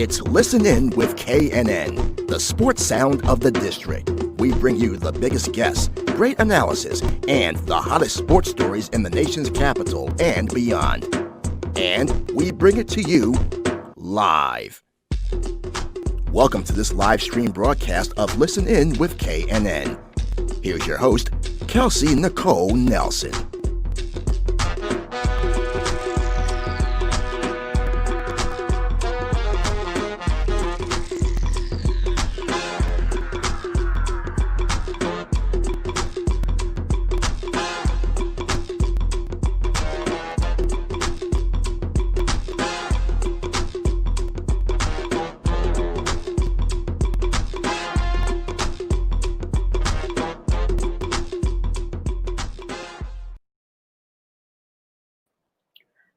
It's Listen In with KNN, the sports sound of the district. We bring you the biggest guests, great analysis, and the hottest sports stories in the nation's capital and beyond. And we bring it to you live. Welcome to this live stream broadcast of Listen In with KNN. Here's your host, Kelsey Nicole Nelson.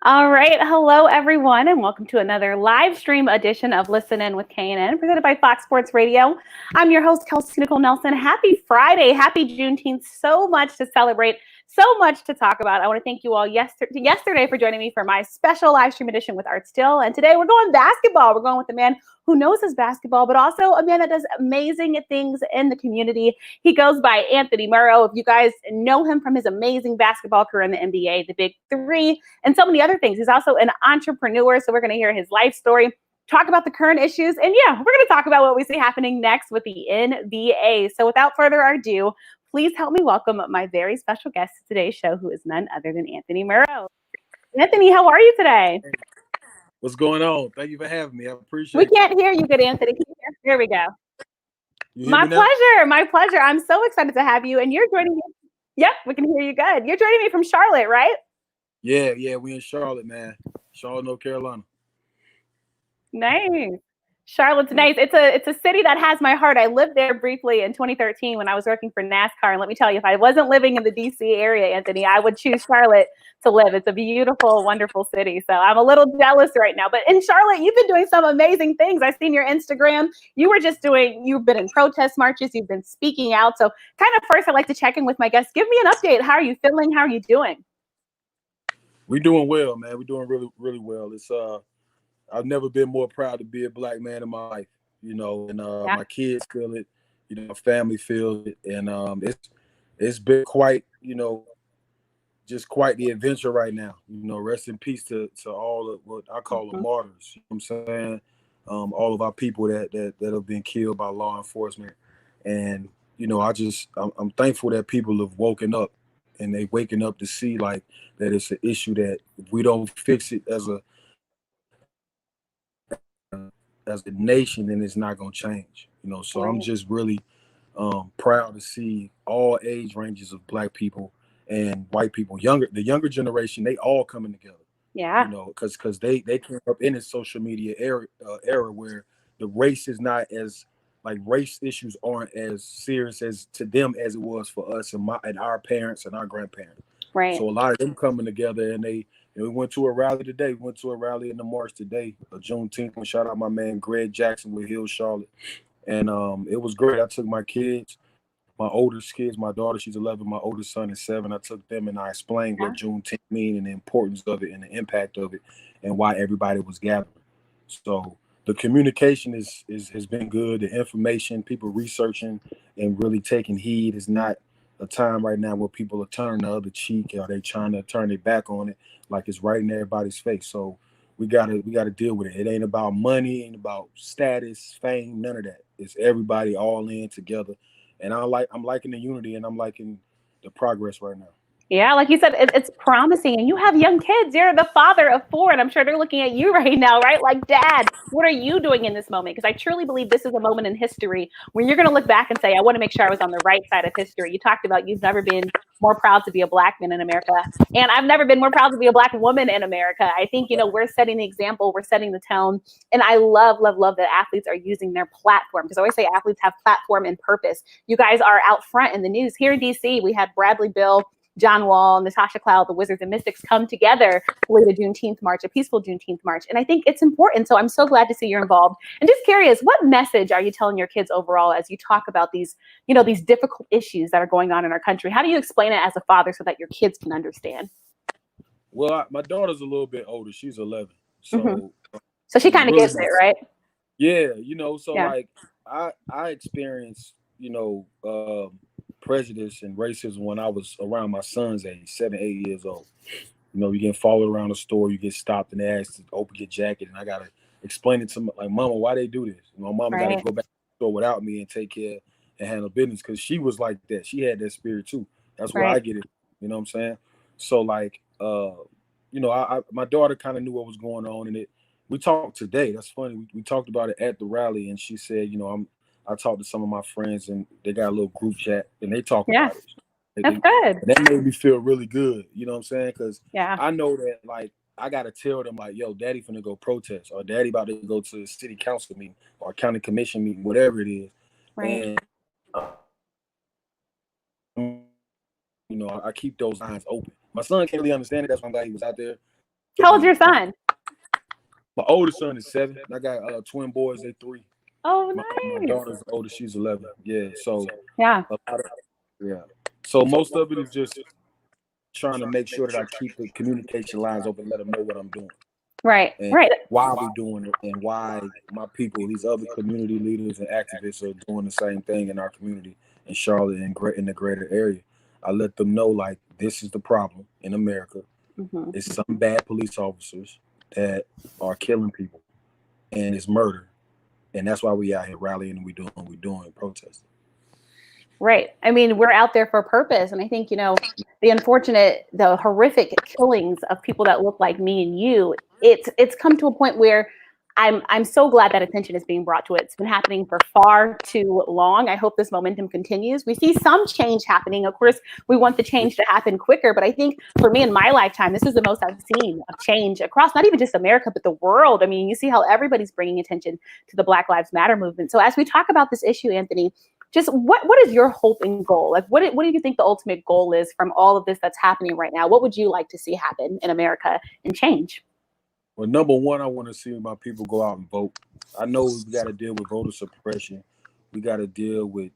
All right. Hello, everyone, and welcome to another live stream edition of Listen In with KNN, presented by Fox Sports Radio. I'm your host, Kelsey Nicole Nelson. Happy Friday. Happy Juneteenth. So much to celebrate. So much to talk about. I want to thank you all yesterday for joining me for my special live stream edition with Art Still. And today we're going basketball. We're going with a man who knows his basketball, but also a man that does amazing things in the community. He goes by Anthony Morrow. If you guys know him from his amazing basketball career in the NBA, the Big Three, and so many other things. He's also an entrepreneur, so we're going to hear his life story, talk about the current issues, and yeah, we're going to talk about what we see happening next with the NBA. So without further ado, please help me welcome my very special guest to today's show, who is none other than Anthony Morrow. Anthony, how are you today? What's going on? Thank you for having me. I appreciate it. We can't hear you good, Anthony. Here we go. My pleasure. I'm so excited to have you. And you're joining me. Yep, we can hear you good. You're joining me from Charlotte, right? Yeah, we in Charlotte, man. Charlotte, North Carolina. Nice. Charlotte's nice. It's a city that has my heart. I lived there briefly in 2013 when I was working for NASCAR. And let me tell you, if I wasn't living in the DC area, Anthony, I would choose Charlotte to live. It's a beautiful, wonderful city. So I'm a little jealous right now. But in Charlotte, you've been doing some amazing things. I've seen your Instagram. You've been in protest marches. You've been speaking out. So kind of first, I'd like to check in with my guests. Give me an update. How are you feeling? How are you doing? We're doing well, man. We're doing really, really well. It's I've never been more proud to be a black man in my life, and my kids feel it, my family feels it, and it's been quite, just quite the adventure right now. Rest in peace to all of what I call the martyrs. You know what I'm saying? All of our people that have been killed by law enforcement, and I'm thankful that people have woken up, and they waking up to see like that it's an issue that if we don't fix it as a nation, then it's not going to change, so right. I'm just really proud to see all age ranges of black people and white people, the younger generation, they all coming together. Yeah. Because they came up in a social media era where the race is not as, like, race issues aren't as serious as to them as it was for us and our parents and our grandparents. Right. So a lot of them coming together, and we went to a rally today. We went to a rally in the march today, Juneteenth. And shout out my man Greg Jackson with Hill Charlotte, and it was great. I took my kids, my oldest kids, my daughter, she's 11, my oldest son is 7. I took them and I explained what Juneteenth means and the importance of it and the impact of it and why everybody was gathering. So the communication has been good. The information, people researching and really taking heed is not a time right now where people are turning the other cheek or they trying to turn their back on it, like it's right in everybody's face. So we gotta deal with it. It ain't about money, ain't about status, fame, none of that. It's everybody all in together. And I'm liking the unity, and I'm liking the progress right now. Yeah, like you said, it's promising. And you have young kids. You're the father of 4, and I'm sure they're looking at you right now, right? Like, Dad, what are you doing in this moment? Because I truly believe this is a moment in history where you're going to look back and say, I want to make sure I was on the right side of history. You talked about you've never been more proud to be a black man in America. And I've never been more proud to be a black woman in America. I think, we're setting the example. We're setting the tone. And I love that athletes are using their platform. Because I always say athletes have platform and purpose. You guys are out front in the news. Here in DC, we had Bradley Bill, John Wall, Natasha Cloud, the Wizards and Mystics come together for the Juneteenth march, a peaceful Juneteenth march. And I think it's important. So I'm so glad to see you're involved. And just curious, what message are you telling your kids overall as you talk about these, these difficult issues that are going on in our country? How do you explain it as a father so that your kids can understand? Well, my daughter's a little bit older. She's 11. So, so she kind of gets it, right? Yeah, you know, so Yeah. like I experienced, prejudice and racism when I was around my son's age, 7, 8 years old. You know, you get followed around the store, you get stopped and asked to open your jacket, and I gotta explain it to my like, Mama, why they do this? My mama got to Right. go back to the store without me and take care and handle business because she was like that. She had that spirit too. That's where Right. I get it. You know what I'm saying? So like, my daughter kind of knew what was going on, and it. We talked today. That's funny. We talked about it at the rally, and she said, I talked to some of my friends, and they got a little group chat, and they talk Yeah. about it. And That's good. that made me feel really good. You know what I'm saying? Because Yeah. I know that like I gotta tell them like, yo, daddy finna go protest, or daddy about to go to a city council meeting or county commission meeting, whatever it is. Right. And I keep those lines open. My son can't really understand it. That's why I'm glad he was out there. How old's your son? My oldest son is 7. I got twin boys. They 3. Oh, My nice. daughter's the oldest. She's 11. Yeah. So Yeah. yeah. So most of it is just trying to make sure that I keep the communication lines open, let them know what I'm doing. Right. And Right. why we're doing it, and why my people, these other community leaders and activists, are doing the same thing in our community in Charlotte and in the greater area. I let them know like this is the problem in America. Mm-hmm. It's some bad police officers that are killing people, and it's murder, and that's why we out here rallying and we doing protesting. Right. I mean, we're out there for a purpose. And I think, the horrific killings of people that look like me and you, it's come to a point where I'm so glad that attention is being brought to it. It's been happening for far too long. I hope this momentum continues. We see some change happening. Of course, we want the change to happen quicker. But I think for me in my lifetime, this is the most I've seen of change across not even just America, but the world. I mean, you see how everybody's bringing attention to the Black Lives Matter movement. So as we talk about this issue, Anthony, just what is your hope and goal? Like, what do you think the ultimate goal is from all of this that's happening right now? What would you like to see happen in America and change? Well, number one, I want to see my people go out and vote. I know we got to deal with voter suppression. We got to deal with,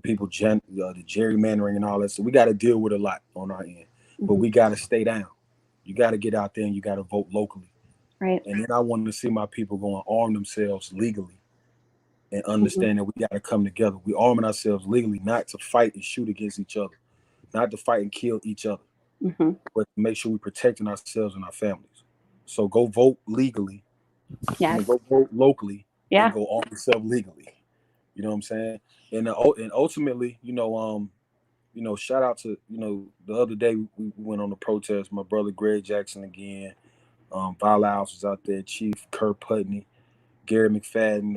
people, the gerrymandering and all that. So we got to deal with a lot on our end. But we got to stay down. You got to get out there and you got to vote locally. Right. And then I want to see my people go and arm themselves legally and understand that we got to come together. We arming ourselves legally, not to fight and shoot against each other, not to fight and kill each other, but to make sure we're protecting ourselves and our families. So go vote legally. Yes. Go vote locally. Yeah. And go arm yourself legally. You know what I'm saying? And ultimately, shout out to, the other day we went on a protest. My brother Greg Jackson again, Viola House was out there, Chief Kurt Putney, Gary McFadden,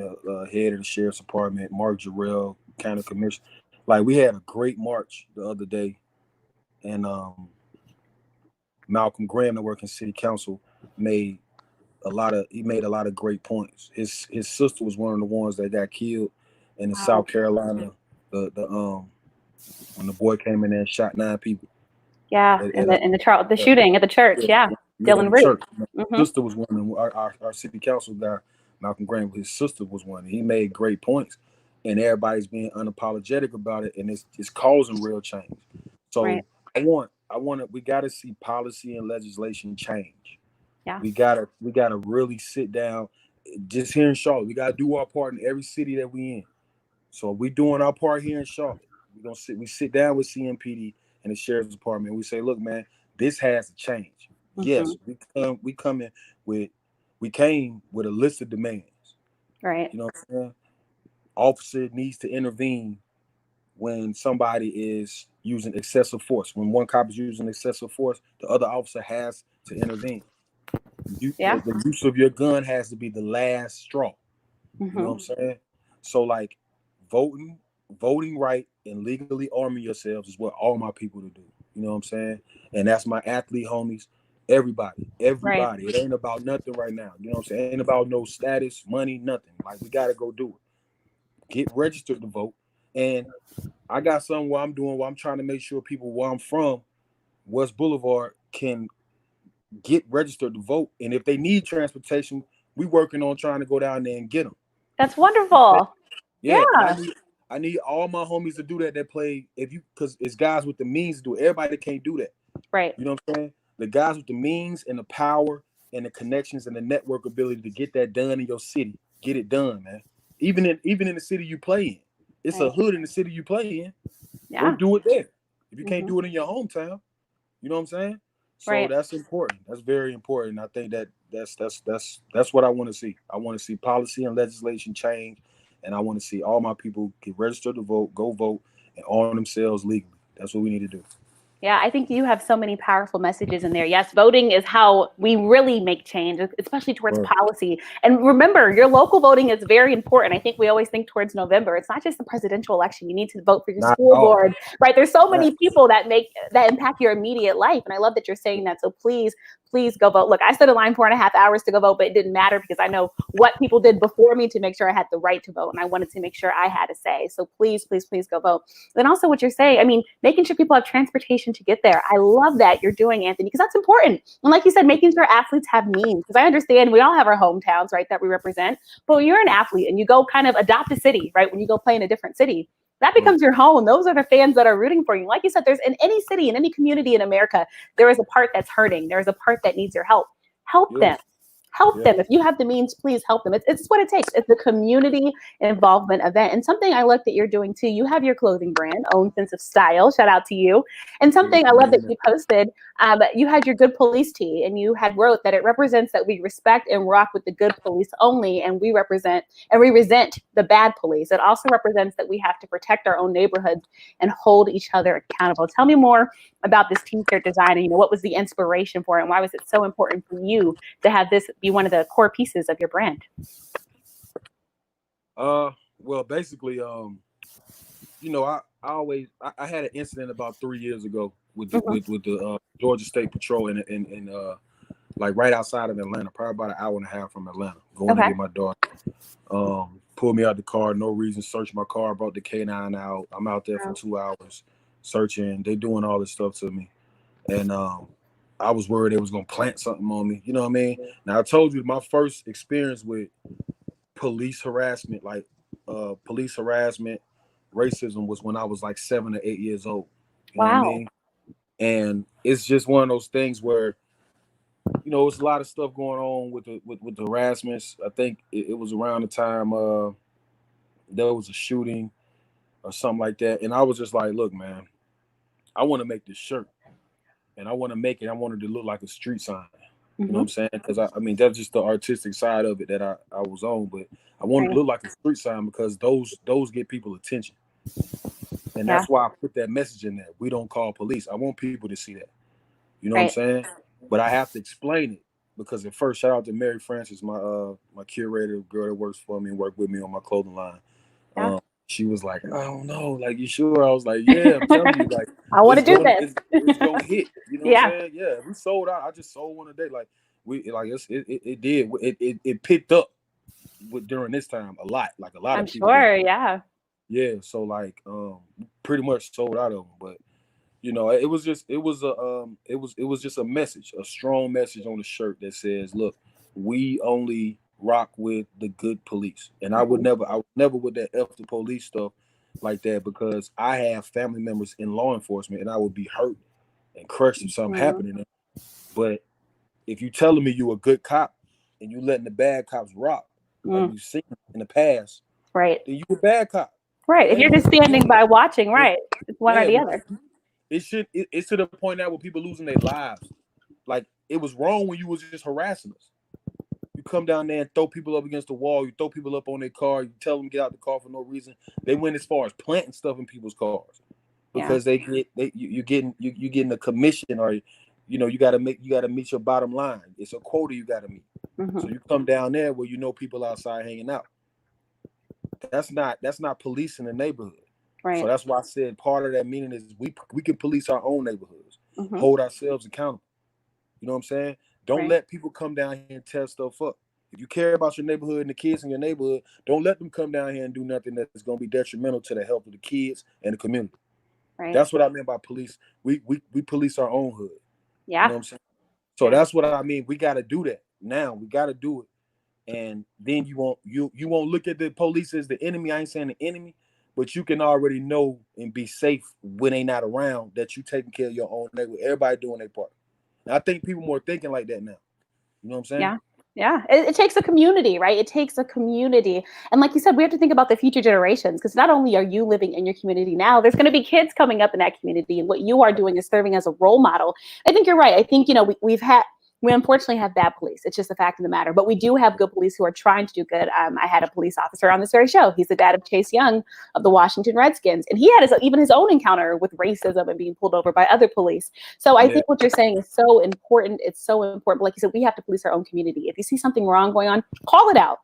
head of the sheriff's department, Mark Jarrell, county commissioner. Like we had a great march the other day, and Malcolm Graham, that works in city council, made a lot of great points. His sister was one of the ones that got killed in the South Carolina. The when the boy came in there and shot 9 people. Yeah, the shooting at the church. Yeah, Dylan Root. Sister was one of them. Our city council guy, Malcolm Graham, his sister was one. He made great points, and everybody's being unapologetic about it, and it's causing real change. So Right. we got to see policy and legislation change. Yeah. We gotta really sit down. Just here in Charlotte, we gotta do our part in every city that we in. So we doing our part here in Charlotte. We sit down with CMPD and the sheriff's department. And we say, look, man, this has to change. Yes, we came with a list of demands. Right. You know what I'm saying? Officer needs to intervene when somebody is using excessive force. When one cop is using excessive force, the other officer has to intervene. The use of your gun has to be the last straw. You know what I'm saying? So like voting right and legally arming yourselves is what all my people to do. You know what I'm saying? And that's my athlete homies, everybody. Right. It ain't about nothing right now. You know what I'm saying? It ain't about no status, money, nothing. Like we gotta go do it. Get registered to vote. And I got something where I'm trying to make sure people where I'm from, West Boulevard, can get registered to vote. And if they need transportation, we working on trying to go down there and get them. That's wonderful. Yeah. I need all my homies to do that play, because it's guys with the means to do it. Everybody can't do that. Right. You know what I'm saying? The guys with the means and the power and the connections and the network ability to get that done in your city, get it done, man. Even in the city you play in, it's a hood in the city you play in. Yeah. Go do it there. If you can't do it in your hometown, you know what I'm saying? So that's important. That's very important. I think that's what I want to see. I want to see policy and legislation change, and I want to see all my people get registered to vote, go vote, and arm themselves legally. That's what we need to do. Yeah, I think you have so many powerful messages in there. Yes, voting is how we really make change, especially towards policy. And remember, your local voting is very important. I think we always think towards November. It's not just the presidential election. You need to vote for your school board, right? There's so many people that impact your immediate life. And I love that you're saying that. So please go vote. Look, I stood in line 4.5 hours to go vote, but it didn't matter because I know what people did before me to make sure I had the right to vote. And I wanted to make sure I had a say. So please go vote. Then also what you're saying, I mean, making sure people have transportation to get there. I love that you're doing, Anthony, because that's important. And like you said, making sure athletes have means, because I understand we all have our hometowns, right, that we represent, but when you're an athlete and you go kind of adopt a city, right, when you go play in a different city, that becomes your home. Those are the fans that are rooting for you. Like you said, there's in any city, in any community in America, there is a part that's hurting. There is a part that needs your help. Help them. Help them. If you have the means, please help them. It's what it takes. It's a community involvement event. And something I like that you're doing too, you have your clothing brand, Own Sense of Style. Shout out to you. And something I love that you posted, you had your Good Police tee, and you had wrote that it represents that we respect and rock with the good police only, and we resent the bad police. It also represents that we have to protect our own neighborhoods and hold each other accountable. Tell me more about this t-shirt design, and what was the inspiration for it, and why was it so important for you to have this be one of the core pieces of your brand? Well, basically, I had an incident about 3 years ago with the Georgia State Patrol in like right outside of Atlanta, probably about an hour and a half from Atlanta, going to get my daughter. Pulled me out the car, no reason, searched my car, brought the K9 out. I'm out there for 2 hours searching. They doing all this stuff to me. And I was worried they was going to plant something on me. You know what I mean? Now, I told you my first experience with police harassment, racism, was when I was like 7 or 8 years old. You know what I mean? And it's just one of those things where, it's a lot of stuff going on with the harassments. I think it was around the time there was a shooting or something like that. And I was just like, look, man, I want to make this shirt. And I want to make it. I wanted to look like a street sign. You know what I'm saying? Because I mean, that's just the artistic side of it that I was on. But I wanted to look like a street sign because those get people attention. And that's why I put that message in there. We don't call police. I want people to see that. You know what I'm saying? But I have to explain it because at first, shout out to Mary Francis, my curator, girl that works for me and worked with me on my clothing line. She was like, I don't know, like, you sure? I was like, yeah, I'm telling you, like, I want to do this. It's gonna hit. You know what I'm saying? Yeah, we sold out. I just sold one a day. Like it picked up during this time a lot. Like a lot of people. I'm sure, yeah. So like, pretty much sold out of them. But it was just a message, a strong message on the shirt that says, look, we only rock with the good police. And I would never with that F the police stuff like that, because I have family members in law enforcement and I would be hurt and crushed if something happened to them. But if you telling me you a good cop and you letting the bad cops rock, like you've seen in the past, then you a bad cop. Right. If you're just standing by watching, it's one or the other. It's to the point now where people losing their lives. Like, it was wrong when you was just harassing us. You come down there and throw people up against the wall. You throw people up on their car. You tell them to get out the car for no reason. They went as far as planting stuff in people's cars because you're getting a commission, or you got to meet your bottom line. It's a quota you got to meet. So you come down there where people outside hanging out. That's not policing the neighborhood. Right. So that's why I said part of that meaning is we can police our own neighborhoods, hold ourselves accountable. You know what I'm saying? Don't let people come down here and tear stuff up. If you care about your neighborhood and the kids in your neighborhood, don't let them come down here and do nothing that's going to be detrimental to the health of the kids and the community. Right. That's what I mean by police. We police our own hood. Yeah. You know what I'm saying? So that's what I mean. We got to do that now. We got to do it. And then you won't look at the police as the enemy. I ain't saying the enemy, but you can already know and be safe when they not around that you taking care of your own neighborhood. Everybody doing their part. And I think people more thinking like that now. You know what I'm saying? Yeah. Yeah, it takes a community, right? It takes a community. And like you said, we have to think about the future generations, because not only are you living in your community now, there's going to be kids coming up in that community. And what you are doing is serving as a role model. I think you're right. I think, we unfortunately have bad police. It's just a fact of the matter. But we do have good police who are trying to do good. I had a police officer on this very show. He's the dad of Chase Young of the Washington Redskins. And he had even his own encounter with racism and being pulled over by other police. So I think what you're saying is so important. It's so important. But like you said, we have to police our own community. If you see something wrong going on, call it out.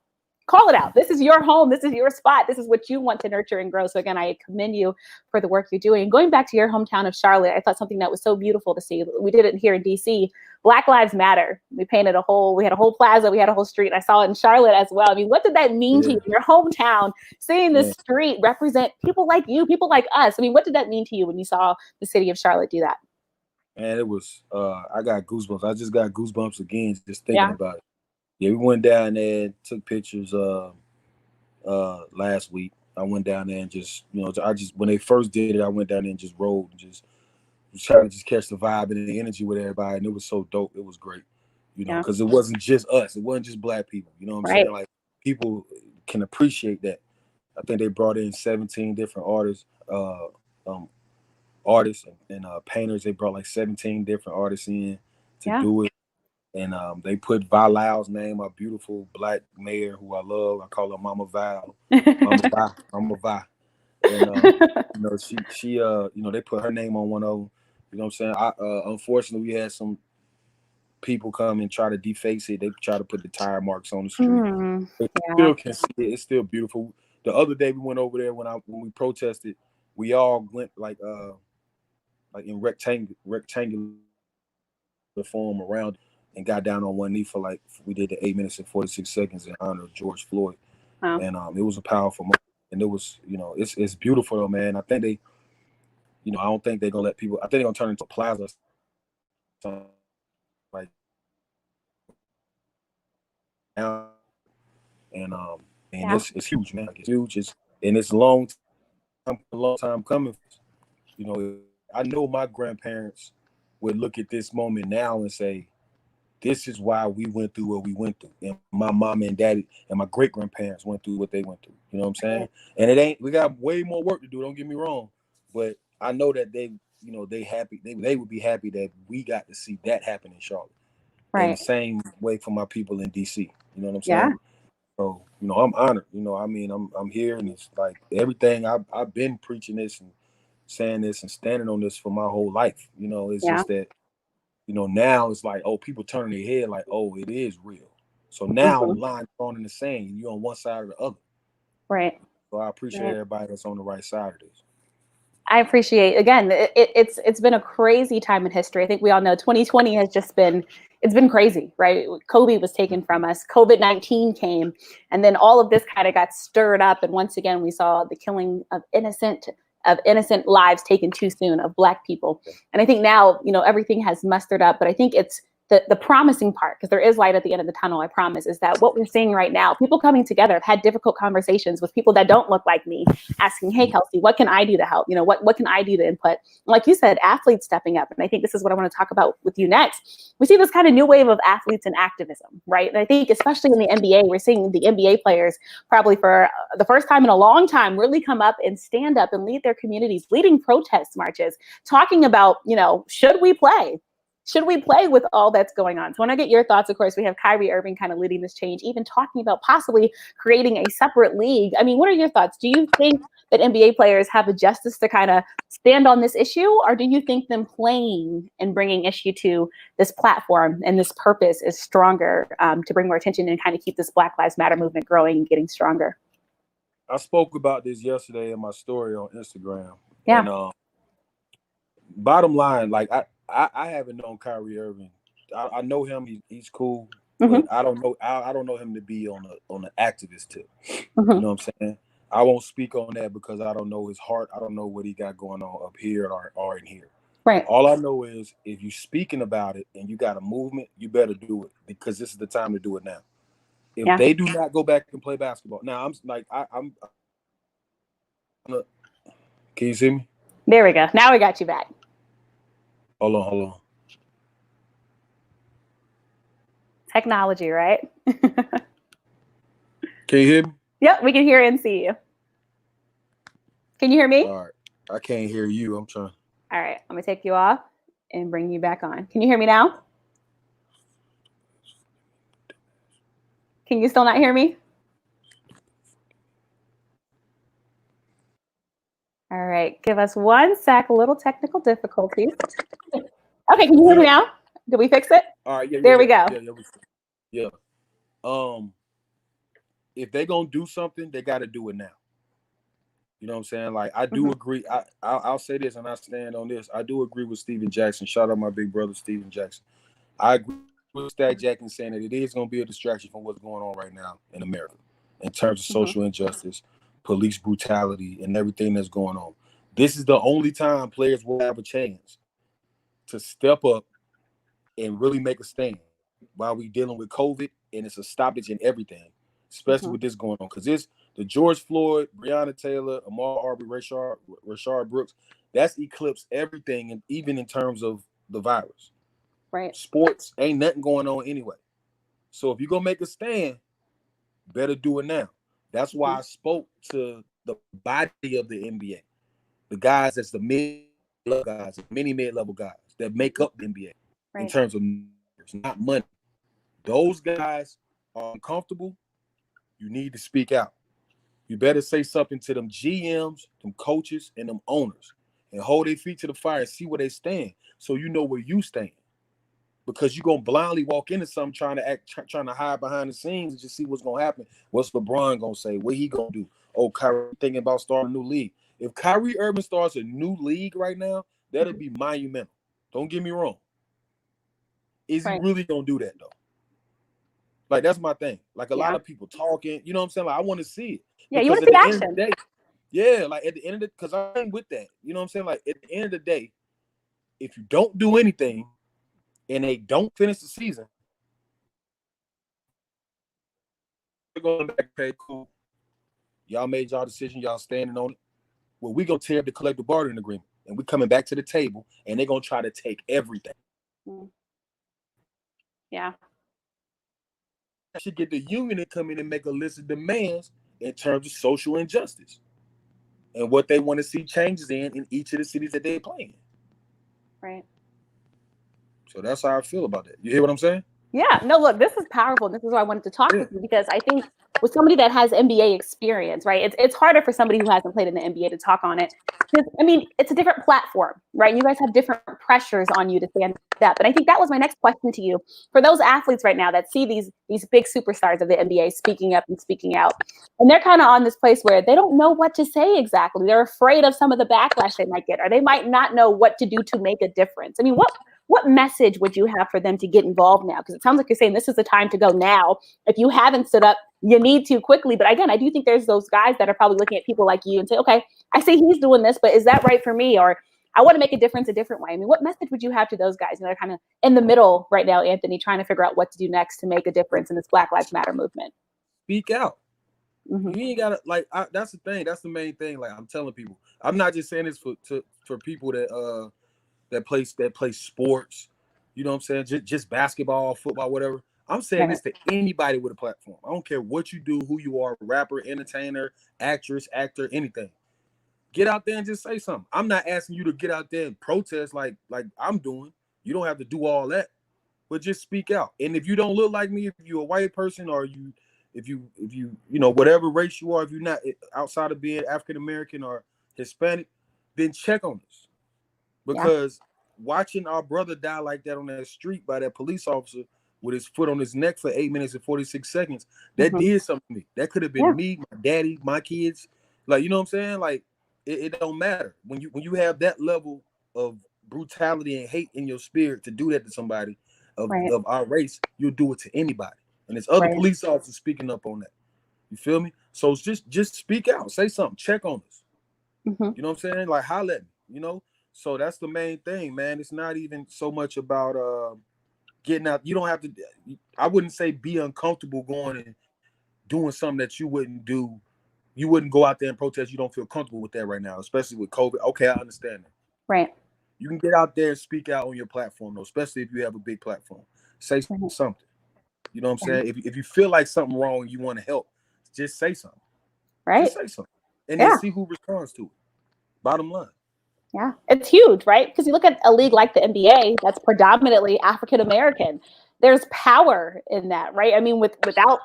Call it out. This is your home. This is your spot. This is what you want to nurture and grow. So again, I commend you for the work you're doing. And going back to your hometown of Charlotte, I thought something that was so beautiful to see. We did it here in DC. Black Lives Matter. We had a whole plaza, we had a whole street. I saw it in Charlotte as well. I mean, what did that mean to you in your hometown, seeing the street represent people like you, people like us? I mean, what did that mean to you when you saw the city of Charlotte do that? And it was, I got goosebumps. I just got goosebumps again just thinking about it. Yeah, we went down there and took pictures last week. I went down there and just, when they first did it, I went down there and just rode and just trying to just catch the vibe and the energy with everybody. And it was so dope. It was great, because it wasn't just us. It wasn't just Black people. You know what I'm saying? Like, people can appreciate that. I think they brought in 17 different artists and painters. They brought like 17 different artists in to do it. And they put Valau's name, our beautiful Black mayor who I love. I call her Mama Val. Mama Vi. And she they put her name on one of them. You know what I'm saying? Unfortunately, we had some people come and try to deface it. They try to put the tire marks on the street. But you still can see it. It's still beautiful. The other day we went over there when we protested. We all went like in rectangular form around and got down on one knee for we did the 8 minutes and 46 seconds in honor of George Floyd. Wow. And it was a powerful moment. And it was, it's beautiful though, man. I think they, I don't think they're gonna let people. I think they're gonna turn into a plaza, like now. And it's huge, man. It's huge. It's a long time coming. I know my grandparents would look at this moment now and say, this is why we went through what we went through. And my mom and daddy and my great grandparents went through what they went through. You know what I'm saying? And we got way more work to do. Don't get me wrong. But I know that they happy. They would be happy that we got to see that happen in Charlotte. Right. And the same way for my people in DC. You know what I'm saying? So, I'm honored. I'm here, and it's like everything I've been preaching this and saying this and standing on this for my whole life. It's just that, now it's like, oh, people turning their head like, oh, it is real. So now the line drawn in the sand, you're on one side or the other. Right. So I appreciate everybody that's on the right side of this. I appreciate, again, it's been a crazy time in history. I think we all know 2020 has just been, it's been crazy, right? Kobe was taken from us. COVID-19 came, and then all of this kind of got stirred up. And once again, we saw the killing of innocent lives taken too soon, of Black people. And I think now, everything has mustered up, but I think it's the promising part, because there is light at the end of the tunnel, I promise, is that what we're seeing right now, people coming together, have had difficult conversations with people that don't look like me, asking, hey, Kelsey, what can I do to help? What can I do to input? And like you said, athletes stepping up. And I think this is what I want to talk about with you next. We see this kind of new wave of athletes and activism, right? And I think especially in the NBA, we're seeing the NBA players probably for the first time in a long time really come up and stand up and lead their communities, leading protest marches, talking about, should we play? Should we play with all that's going on? So when I get your thoughts, of course, we have Kyrie Irving kind of leading this change, even talking about possibly creating a separate league. I mean, what are your thoughts? Do you think that NBA players have the justice to kind of stand on this issue? Or do you think them playing and bringing issue to this platform and this purpose is stronger to bring more attention and kind of keep this Black Lives Matter movement growing and getting stronger? I spoke about this yesterday in my story on Instagram. Yeah. And bottom line, like I haven't known Kyrie Irving. I know him. He's cool, but I don't know him to be on the activist tip. You know what I'm saying? I won't speak on that because I don't know his heart. I don't know what he got going on up here or in here. Right. All I know is if you're speaking about it and you got a movement, you better do it, because this is the time to do it now. If they do not go back and play basketball, now I'm like I'm. Can you see me? There we go. Now we got you back. Hold on. Technology, right? Can you hear me? Yep, we can hear and see you. Can you hear me? All right. I can't hear you. I'm trying. All right, I'm gonna take you off and bring you back on. Can you hear me now? Can you still not hear me? All right, give us 1 sec, a little technical difficulties. Okay, can you hear me now? Did we fix it? All right, There we go. Yeah. If they gonna do something, they got to do it now. You know what I'm saying? Like, I do agree. I'll say this, and I stand on this. I do agree with Steven Jackson. Shout out my big brother, Steven Jackson. I agree with Stack Jackson saying that it is going to be a distraction from what's going on right now in America in terms of social injustice, police brutality, and everything that's going on. This is the only time players will have a chance to step up and really make a stand while we dealing with COVID, and it's a stoppage in everything, especially with this going on. Because it's the George Floyd, Breonna Taylor, Ahmaud Arbery, Rashard Brooks, that's eclipsed everything, and even in terms of the virus. Right. Sports ain't nothing going on anyway. So if you're going to make a stand, better do it now. That's why I spoke to the body of the NBA, the guys that's the mid-level guys, many mid-level guys that make up the NBA in terms of not money. Those guys are uncomfortable. You need to speak out. You better say something to them GMs, them coaches, and them owners, and hold their feet to the fire and see where they stand, so you know where you stand. Because you're gonna blindly walk into something trying to hide behind the scenes and just see what's gonna happen. What's LeBron gonna say? What he gonna do? Oh, Kyrie thinking about starting a new league. If Kyrie Irving starts a new league right now, that'll be monumental. Don't get me wrong. Is he really gonna do that though? Like, that's my thing. Like, a lot of people talking, you know what I'm saying? Like, I want to see it. Yeah, you want to see action. Like at the end of the, because I ain't with that. You know what I'm saying? Like, at the end of the day, if you don't do anything and they don't finish the season, they're going back, okay, cool. Y'all made y'all decision, y'all standing on it. Well, we gonna tear up the collective bargaining agreement, and we coming back to the table, and they're gonna try to take everything. Yeah. I should get the union to come in and make a list of demands in terms of social injustice and what they want to see changes in each of the cities that they play in. Right. So that's how I feel about that. You hear what I'm saying? Yeah. No, look, this is powerful. This is why I wanted to talk with you, because I think with somebody that has NBA experience, right, it's harder for somebody who hasn't played in the NBA to talk on it. I mean, it's a different platform, right? You guys have different pressures on you to stand up. And I think that was my next question to you. For those athletes right now that see these big superstars of the NBA speaking up and speaking out, and they're kind of on this place where they don't know what to say exactly. They're afraid of some of the backlash they might get, or they might not know what to do to make a difference. I mean, what message would you have for them to get involved now? Because it sounds like you're saying this is the time to go now. If you haven't stood up, you need to quickly. But again, I do think there's those guys that are probably looking at people like you and say, okay, I see he's doing this, but is that right for me? Or I want to make a difference a different way. I mean, what message would you have to those guys? They're kind of in the middle right now, Anthony, trying to figure out what to do next to make a difference in this Black Lives Matter movement. Speak out. You ain't gotta, like, that's the thing. That's the main thing. Like, I'm telling people, I'm not just saying this for people that play sports. You know what I'm saying? Just basketball, football, whatever. I'm saying this to anybody with a platform. I don't care what you do, who you are, rapper, entertainer, actress, actor, anything. Get out there and just say something. I'm not asking you to get out there and protest like I'm doing. You don't have to do all that, but just speak out. And if you don't look like me, if you're a white person, or if you whatever race you are, if you're not outside of being African American or Hispanic, then check on us. Because watching our brother die like that on that street by that police officer with his foot on his neck for 8 minutes and 46 seconds, that did something to me. That could have been me, my daddy, my kids. Like, you know what I'm saying? Like, it don't matter. When you have that level of brutality and hate in your spirit to do that to somebody of our race, you'll do it to anybody. And there's other police officers speaking up on that. You feel me? So just speak out. Say something. Check on us. You know what I'm saying? Like, holler at me, you know? So that's the main thing, man. It's not even so much about getting out. You don't have to, I wouldn't say be uncomfortable going and doing something that you wouldn't do. You wouldn't go out there and protest. You don't feel comfortable with that right now, especially with COVID. Okay, I understand that. Right. You can get out there and speak out on your platform, though, especially if you have a big platform. Say something. You know what I'm saying? If you feel like something wrong and you want to help, just say something. Right. Just say something. And then see who responds to it. Bottom line. Yeah, it's huge, right? Because you look at a league like the NBA that's predominantly African American. There's power in that, right? I mean, without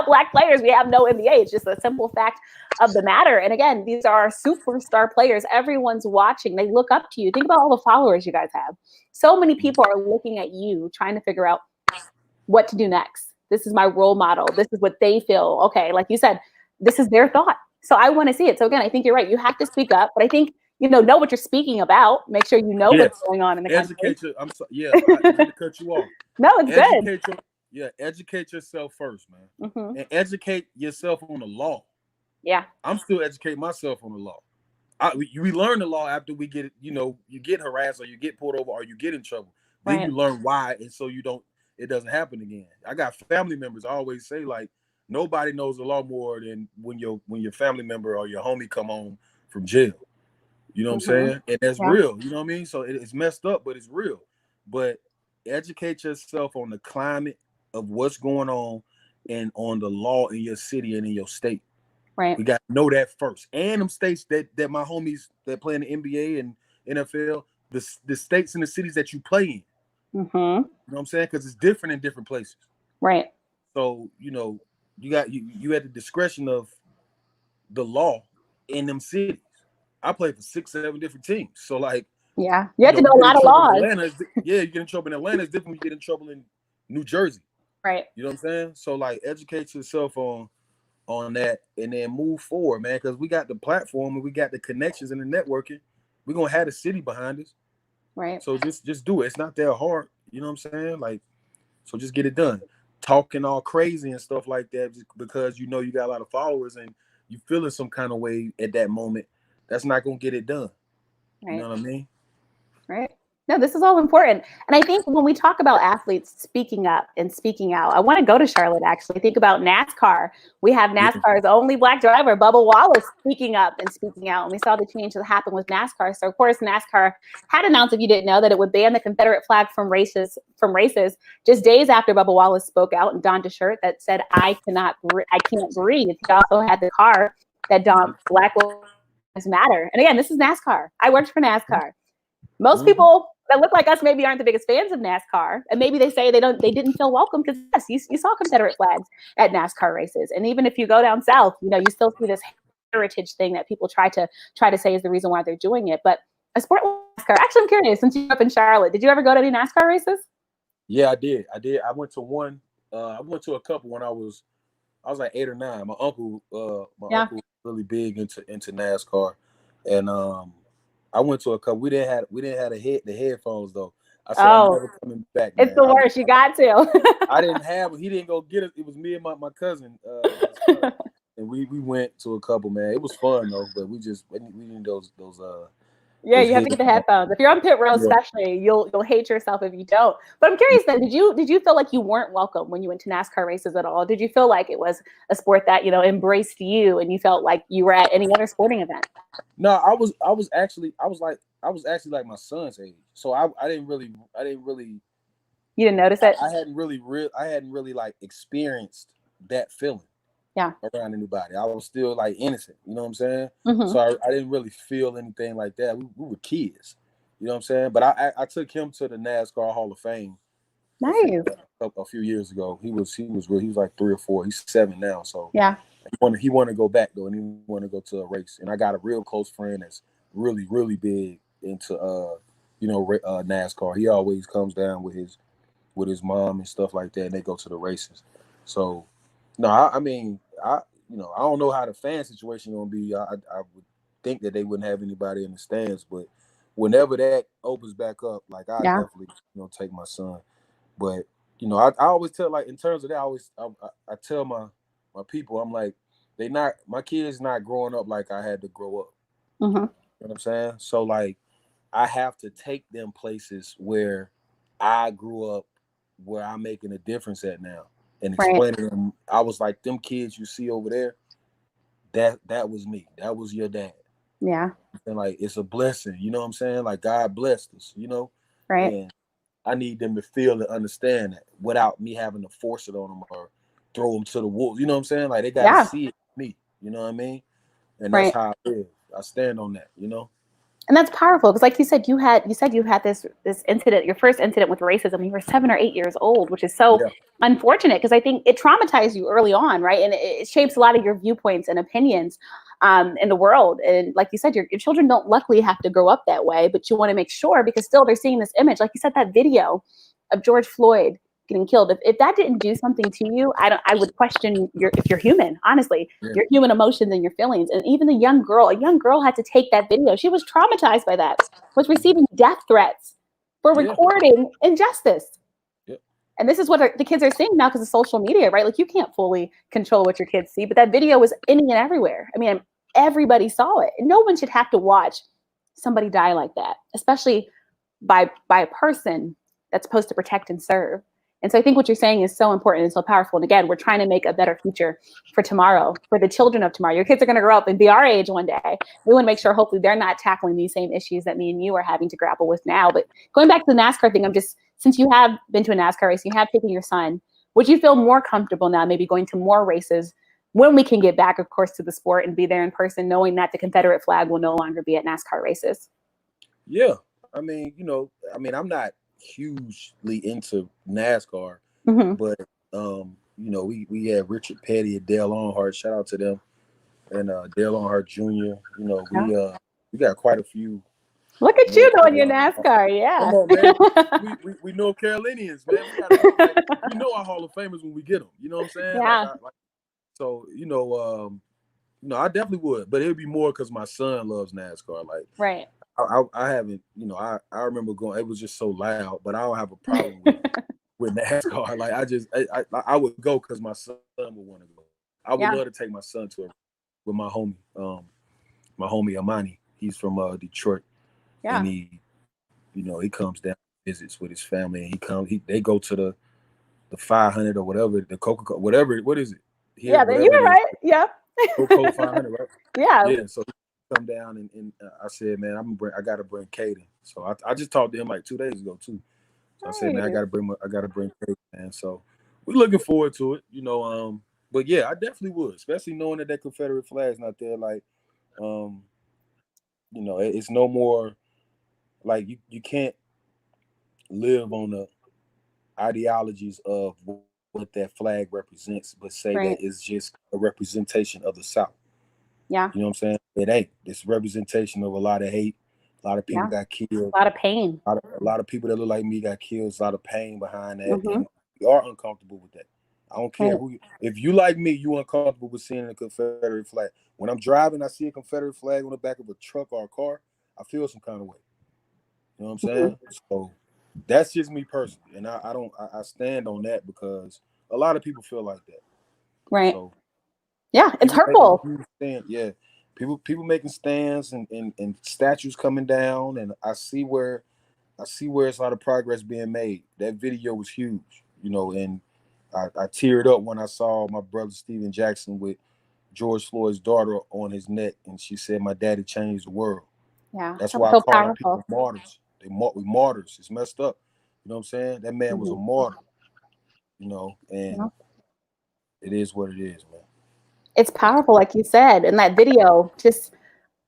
Black players, we have no NBA. It's just a simple fact of the matter. And again, these are superstar players. Everyone's watching. They look up to you. Think about all the followers you guys have. So many people are looking at you, trying to figure out what to do next. This is my role model. This is what they feel. Okay, like you said, this is their thought. So I want to see it. So again, I think you're right. You have to speak up, but I think know what you're speaking about. Make sure you know what's going on in the country. I'm sorry. Yeah, I didn't cut you off. No, it's good. Educate yourself first, man, and educate yourself on the law. Yeah, I'm still educating myself on the law. We learn the law after we get it. You get harassed or you get pulled over or you get in trouble. Then you learn why, and so it doesn't happen again. I got family members. I always say like nobody knows the law more than when your family member or your homie come home from jail. You know what I'm saying? And that's real. You know what I mean? So it's messed up, but it's real. But educate yourself on the climate of what's going on and on the law in your city and in your state. Right. We got to know that first. And them states that my homies that play in the NBA and NFL, the states and the cities that you play in. You know what I'm saying? Because it's different in different places. Right. So, you got you at the discretion of the law in them cities. I played for 6-7 different teams. So like, you have to know a lot of laws. You get in trouble in Atlanta is different when you get in trouble in New Jersey. Right. You know what I'm saying? So like educate yourself on that and then move forward, man. Because we got the platform and we got the connections and the networking. We're gonna have the city behind us. Right. So just do it. It's not that hard. You know what I'm saying? Like, so just get it done. Talking all crazy and stuff like that just because you got a lot of followers and you feeling some kind of way at that moment. That's not going to get it done. Right. You know what I mean? Right. No, this is all important. And I think when we talk about athletes speaking up and speaking out, I want to go to Charlotte, actually. Think about NASCAR. We have NASCAR's only Black driver, Bubba Wallace, speaking up and speaking out. And we saw the change that happened with NASCAR. So, of course, NASCAR had announced, if you didn't know, that it would ban the Confederate flag from races just days after Bubba Wallace spoke out and donned a shirt that said, I can't breathe. He also had the car that donned Black Lives Matter. And again, this is NASCAR. I worked for NASCAR. Most people that look like us maybe aren't the biggest fans of NASCAR, and maybe they say they didn't feel welcome because yes, you saw Confederate flags at NASCAR races, and even if you go down south, you still see this heritage thing that people try to say is the reason why they're doing it. But a sport like NASCAR, actually, I'm curious. Since you grew up in Charlotte, did you ever go to any NASCAR races? Yeah, I did. I went to one. I went to a couple when I was like 8 or 9. My uncle was really big into NASCAR, and I went to a couple. We didn't have the headphones though. I said I'm never coming back. It's the worst. You got to. I didn't have. He didn't go get it. It was me and my cousin, and we went to a couple. Man, it was fun though. But we need those. Yeah, you have to get the headphones. If you're on pit row, especially, you'll hate yourself if you don't. But I'm curious then, did you feel like you weren't welcome when you went to NASCAR races at all? Did you feel like it was a sport that, embraced you and you felt like you were at any other sporting event? No, I was actually like my son's age. So I didn't really You didn't notice it? I hadn't really like experienced that feeling. Yeah. Around anybody. I was still like innocent, you know what I'm saying? So I didn't really feel anything like that. We were kids, you know what I'm saying? But I took him to the NASCAR Hall of Fame. Nice. A few years ago. He was like 3 or 4. He's 7 now. So yeah. He wanted to go back though, and he wanted to go to a race. And I got a real close friend that's really, really big into NASCAR. He always comes down with his mom and stuff like that, and they go to the races. So no, I mean, I don't know how the fan situation gonna be. I would think that they wouldn't have anybody in the stands, but whenever that opens back up, like I definitely take my son. But I always tell, like, in terms of that, I tell my people, I'm like, my kids not growing up like I had to grow up. You know what I'm saying? So like, I have to take them places where I grew up, where I'm making a difference at now. And explaining them, I was like, them kids you see over there, that was me. That was your dad. Yeah. And like, it's a blessing, you know what I'm saying? Like, God blessed us, Right. And I need them to feel and understand that without me having to force it on them or throw them to the wolves. You know what I'm saying? Like they got to see it me. You know what I mean? And that's how I live. I stand on that. You know. And that's powerful because, like you said, you had this incident, your first incident with racism when you were 7 or 8 years old, which is so unfortunate because I think it traumatized you early on, right? And it shapes a lot of your viewpoints and opinions in the world. And like you said, your children don't luckily have to grow up that way, but you want to make sure because still they're seeing this image, like you said, that video of George Floyd getting killed. If that didn't do something to you, I would question if you're human, honestly, your human emotions and your feelings. And even a young girl had to take that video. She was traumatized by that, was receiving death threats for recording injustice. And this is what the kids are seeing now because of social media, right? Like you can't fully control what your kids see, but that video was in and everywhere. I mean, everybody saw it. And no one should have to watch somebody die like that, especially by a person that's supposed to protect and serve. And so I think what you're saying is so important and so powerful. And again, we're trying to make a better future for tomorrow, for the children of tomorrow. Your kids are going to grow up and be our age one day. We want to make sure hopefully they're not tackling these same issues that me and you are having to grapple with now. But going back to the NASCAR thing, since you have been to a NASCAR race, you have taken your son, would you feel more comfortable now maybe going to more races when we can get back, of course, to the sport and be there in person, knowing that the Confederate flag will no longer be at NASCAR races? Yeah. I mean, I'm not hugely into NASCAR, but we had Richard Petty and Dale Earnhardt. Shout out to them, and Dale Earnhardt Jr. We got quite a few. Look at you knowing your NASCAR, yeah. Come on, man. we know Carolinians, man. We know our Hall of Famers when we get them. You know what I'm saying? Yeah. I definitely would, but it would be more because my son loves NASCAR. Like, right. I haven't, I remember going. It was just so loud, but I don't have a problem with NASCAR. Like, I would go because my son would want to go. I would love to take my son to it with my homie Amani. He's from Detroit, and he comes down, visits with his family, and they go to the 500 or whatever, the Coca-Cola, whatever. What is it? Yeah, you're right. Yeah. Coca-Cola 500, right? Yeah. So come down and I said, man, I gotta bring Kaden. So I just talked to him like 2 days ago too. So I said, man, I gotta bring Kaden, man. So we're looking forward to it, But yeah, I definitely would, especially knowing that Confederate flag's not there. Like, it's no more like you can't live on the ideologies of what that flag represents, but say that it's just a representation of the South. Yeah. You know what I'm saying? It ain't. It's representation of a lot of hate. A lot of people got killed. A lot of pain. A lot of people that look like me got killed. There's a lot of pain behind that. And we are uncomfortable with that. I don't care if you like me, you uncomfortable with seeing a Confederate flag. When I'm driving, I see a Confederate flag on the back of a truck or a car, I feel some kind of way. You know what I'm saying? So that's just me personally. And I stand on that because a lot of people feel like that. Right. So, yeah, it's hurtful. People making stands and statues coming down, and I see where it's a lot of progress being made. That video was huge, and I teared up when I saw my brother Steven Jackson with George Floyd's daughter on his neck, and she said, "My daddy changed the world." Yeah, that's why I call our people martyrs. We martyrs. It's messed up. You know what I'm saying? That man was a martyr. And it is what it is, man. It's powerful, like you said. In that video, just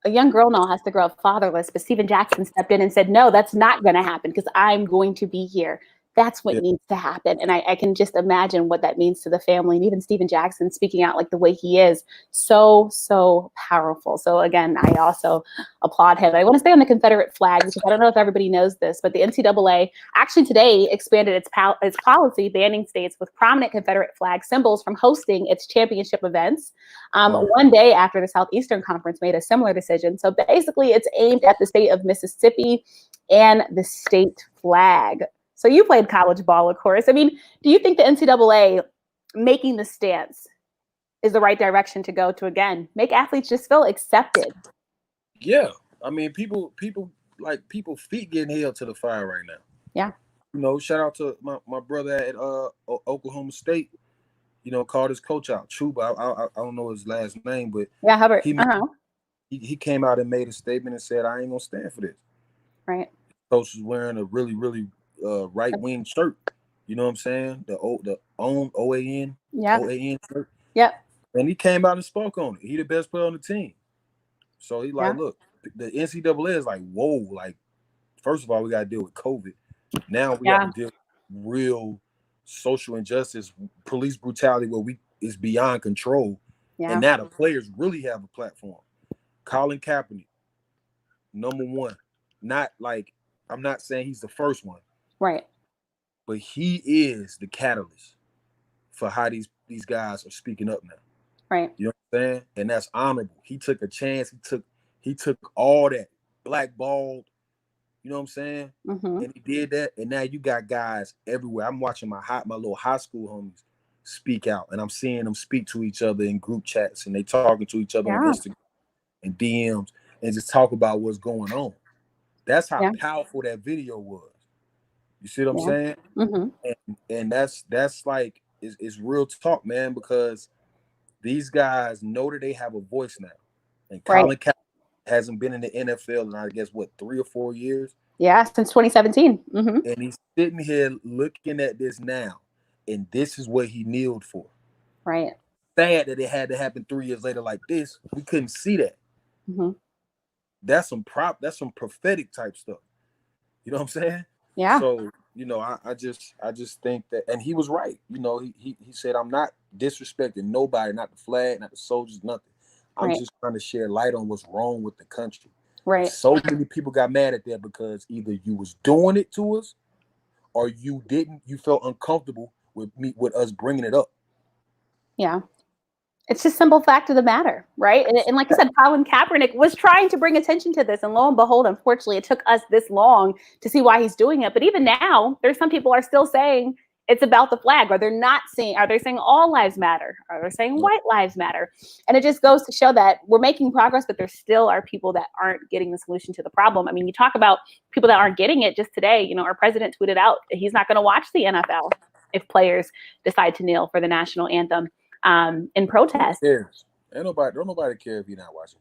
a young girl now has to grow up fatherless, but Steven Jackson stepped in and said, no, that's not going to happen because I'm going to be here. That's what needs to happen. And I can just imagine what that means to the family. And even Steven Jackson speaking out like the way he is, so, so powerful. So again, I also applaud him. I want to stay on the Confederate flag, because I don't know if everybody knows this, but the NCAA actually today expanded its policy banning states with prominent Confederate flag symbols from hosting its championship events. One day after the Southeastern Conference made a similar decision. So basically it's aimed at the state of Mississippi and the state flag. So you played college ball, of course. I mean, do you think the NCAA making the stance is the right direction to go to, again, make athletes just feel accepted? Yeah. I mean, people feet getting held to the fire right now. Yeah. Shout out to my brother at Oklahoma State, called his coach out. Chuba, I don't know his last name, but Hubbard. He came out and made a statement and said, I ain't gonna stand for this. Right. Coach was wearing a really, really right wing shirt. You know what I'm saying? The OAN shirt. Yep. And he came out and spoke on it. He the best player on the team. So he like, Yeah. look, the NCAA is like, whoa, like, first of all, we got to deal with COVID. Now we have to deal with real social injustice, police brutality, where is beyond control. Yeah. And now the players really have a platform. Colin Kaepernick, number one. Not like, I'm not saying he's the first one. Right. But he is the catalyst for how these guys are speaking up now. Right. You know what I'm saying? And that's honorable. He took a chance. He took all that blackballed, you know what I'm saying? Mm-hmm. And he did that. And now you got guys everywhere. I'm watching my little high school homies speak out, and I'm seeing them speak to each other in group chats, and they talking to each other on Instagram and DMs and just talk about what's going on. That's how powerful that video was. You see what I'm saying? Mm-hmm. And that's like, it's real talk, man, because these guys know that they have a voice now. And Colin Kaepernick hasn't been in the NFL in, I guess, 3 or 4 years? Yeah, since 2017. Mm-hmm. And he's sitting here looking at this now, and this is what he kneeled for. Right. Sad that it had to happen 3 years later like this. We couldn't see that. Mm-hmm. That's some prophetic type stuff. You know what I'm saying? Yeah. So, you know, I just think that, and he was right. You know, he said, I'm not disrespecting nobody, not the flag, not the soldiers, nothing. I'm just trying to shed light on what's wrong with the country. Right. So many people got mad at that because either you was doing it to us or you didn't. You felt uncomfortable with us bringing it up. Yeah. It's just simple fact of the matter, right? And like I said, Colin Kaepernick was trying to bring attention to this, and lo and behold, unfortunately, it took us this long to see why he's doing it. But even now, there's some people are still saying it's about the flag, or they're not saying, are they saying all lives matter? Are they saying white lives matter? And it just goes to show that we're making progress, but there still are people that aren't getting the solution to the problem. I mean, you talk about people that aren't getting it. Just today, you know, our president tweeted out he's not going to watch the NFL if players decide to kneel for the national anthem in protest. Don't nobody care if you're not watching.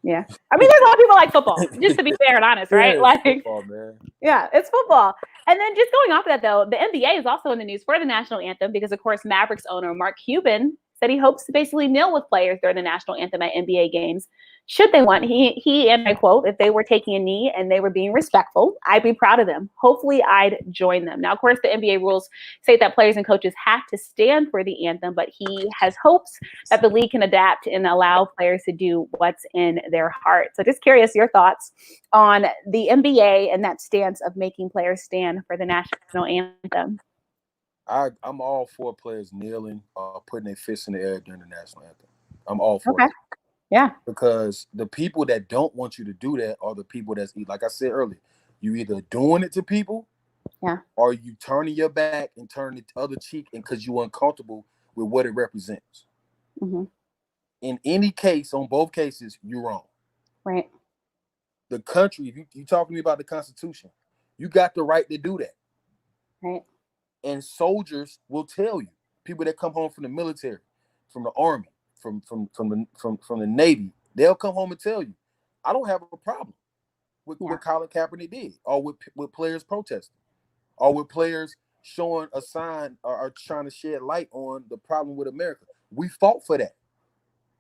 Yeah. I mean, there's a lot of people like football, just to be fair and honest, right? Yeah, like football, man. Yeah, it's football. And then just going off of that, though, the NBA is also in the news for the national anthem because, of course, Mavericks owner Mark Cuban said he hopes to basically kneel with players during the national anthem at NBA games. Should they want, he and I quote, if they were taking a knee and they were being respectful, I'd be proud of them. Hopefully I'd join them. Now, of course, the NBA rules say that players and coaches have to stand for the anthem, but he has hopes that the league can adapt and allow players to do what's in their heart. So just curious, your thoughts on the NBA and that stance of making players stand for the national anthem. I'm all for players kneeling or putting their fists in the air during the national anthem. I'm all for it. Yeah. Because the people that don't want you to do that are the people that's, like I said earlier, you either doing it to people, or you turning your back and turning the other cheek, and because you're uncomfortable with what it represents. Mm-hmm. In any case, on both cases, you're wrong. Right. The country, if you talking to me about the Constitution, you got the right to do that. Right. And soldiers will tell you, people that come home from the military, from the Army, from the Navy, they'll come home and tell you, I don't have a problem with what Colin Kaepernick did, or with players protesting, or with players showing a sign or trying to shed light on the problem with America. We fought for that.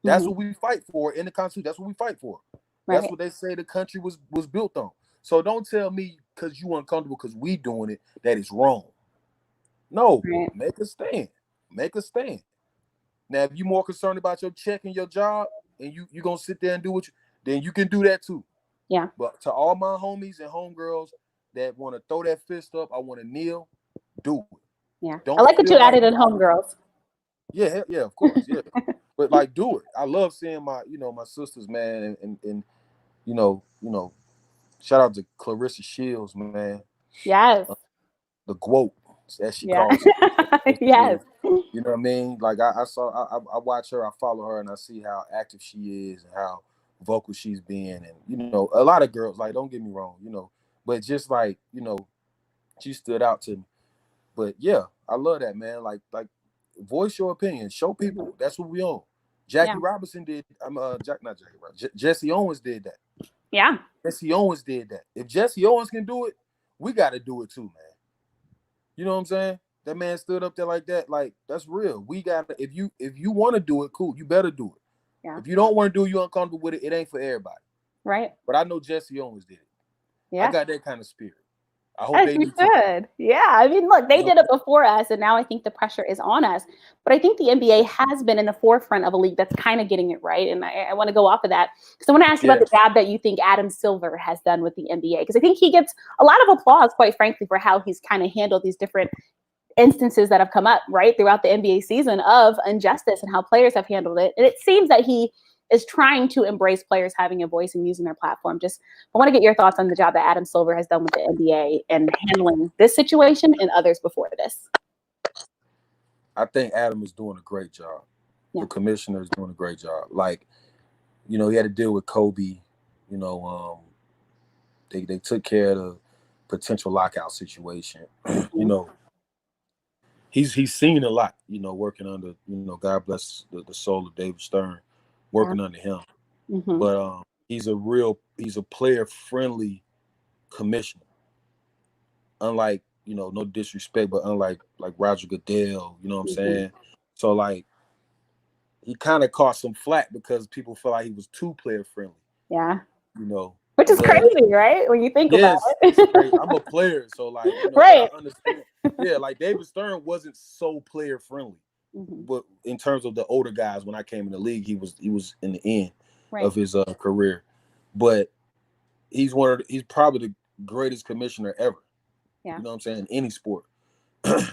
That's what we fight for in the Constitution. That's what we fight for. Right. That's what they say the country was built on. So don't tell me because you uncomfortable because we doing it that it's wrong. No, make a stand. Make a stand. Now, if you're more concerned about your check and your job, and you're going to sit there and do then you can do that too. Yeah. But to all my homies and homegirls that want to throw that fist up, I want to kneel, do it. Yeah. I like what you added in homegirls. Yeah, of course, yeah. But like, do it. I love seeing my sisters, man, and shout out to Clarissa Shields, man. Yes. The quote. As she calls it. Yes. You know what I mean? Like I watch her, I follow her, and I see how active she is and how vocal she's being. And a lot of girls, like, don't get me wrong, but just like, she stood out to me. But yeah, I love that, man. Like voice your opinion, show people. That's what we own. Jackie Robinson did. Jesse Owens did that. Yeah. Jesse Owens did that. If Jesse Owens can do it, we got to do it too, man. You know what I'm saying? That man stood up there like that. Like, that's real. We got to, if you want to do it, cool. You better do it. Yeah. If you don't want to do it, you're uncomfortable with it, it ain't for everybody. Right. But I know Jesse Owens did it. Yeah. I got that kind of spirit. I hope Yes, they you do too. should. Yeah. I mean, look, they did it before us, and now I think the pressure is on us. But I think the NBA has been in the forefront of a league that's kind of getting it right. And I want to go off of that because I want to ask you about the job that you think Adam Silver has done with the NBA, because I think he gets a lot of applause, quite frankly, for how he's kind of handled these different instances that have come up right throughout the NBA season of injustice and how players have handled it. And it seems that he is trying to embrace players having a voice and using their platform. Just, I want to get your thoughts on the job that Adam Silver has done with the NBA and handling this situation and others before this. I think Adam is doing a great job. Yeah. The commissioner is doing a great job. Like, you know, he had to deal with Kobe. You know, they took care of the potential lockout situation. You know, he's seen a lot. You know, working under, you know, God bless the soul of David Stern, working under him. Mm-hmm. But he's a player-friendly commissioner. Unlike, you know, no disrespect, but unlike like Roger Goodell, you know what I'm saying? So like he kind of caught some flack because people felt like he was too player-friendly. Yeah. You know. Which is crazy, right? When you think about it. It's crazy. I'm a player, so like, you know, right. I understand. Yeah, like David Stern wasn't so player-friendly. But in terms of the older guys, when I came in the league, he was in the end of his career. But he's probably the greatest commissioner ever. Yeah. You know what I'm saying? In any sport.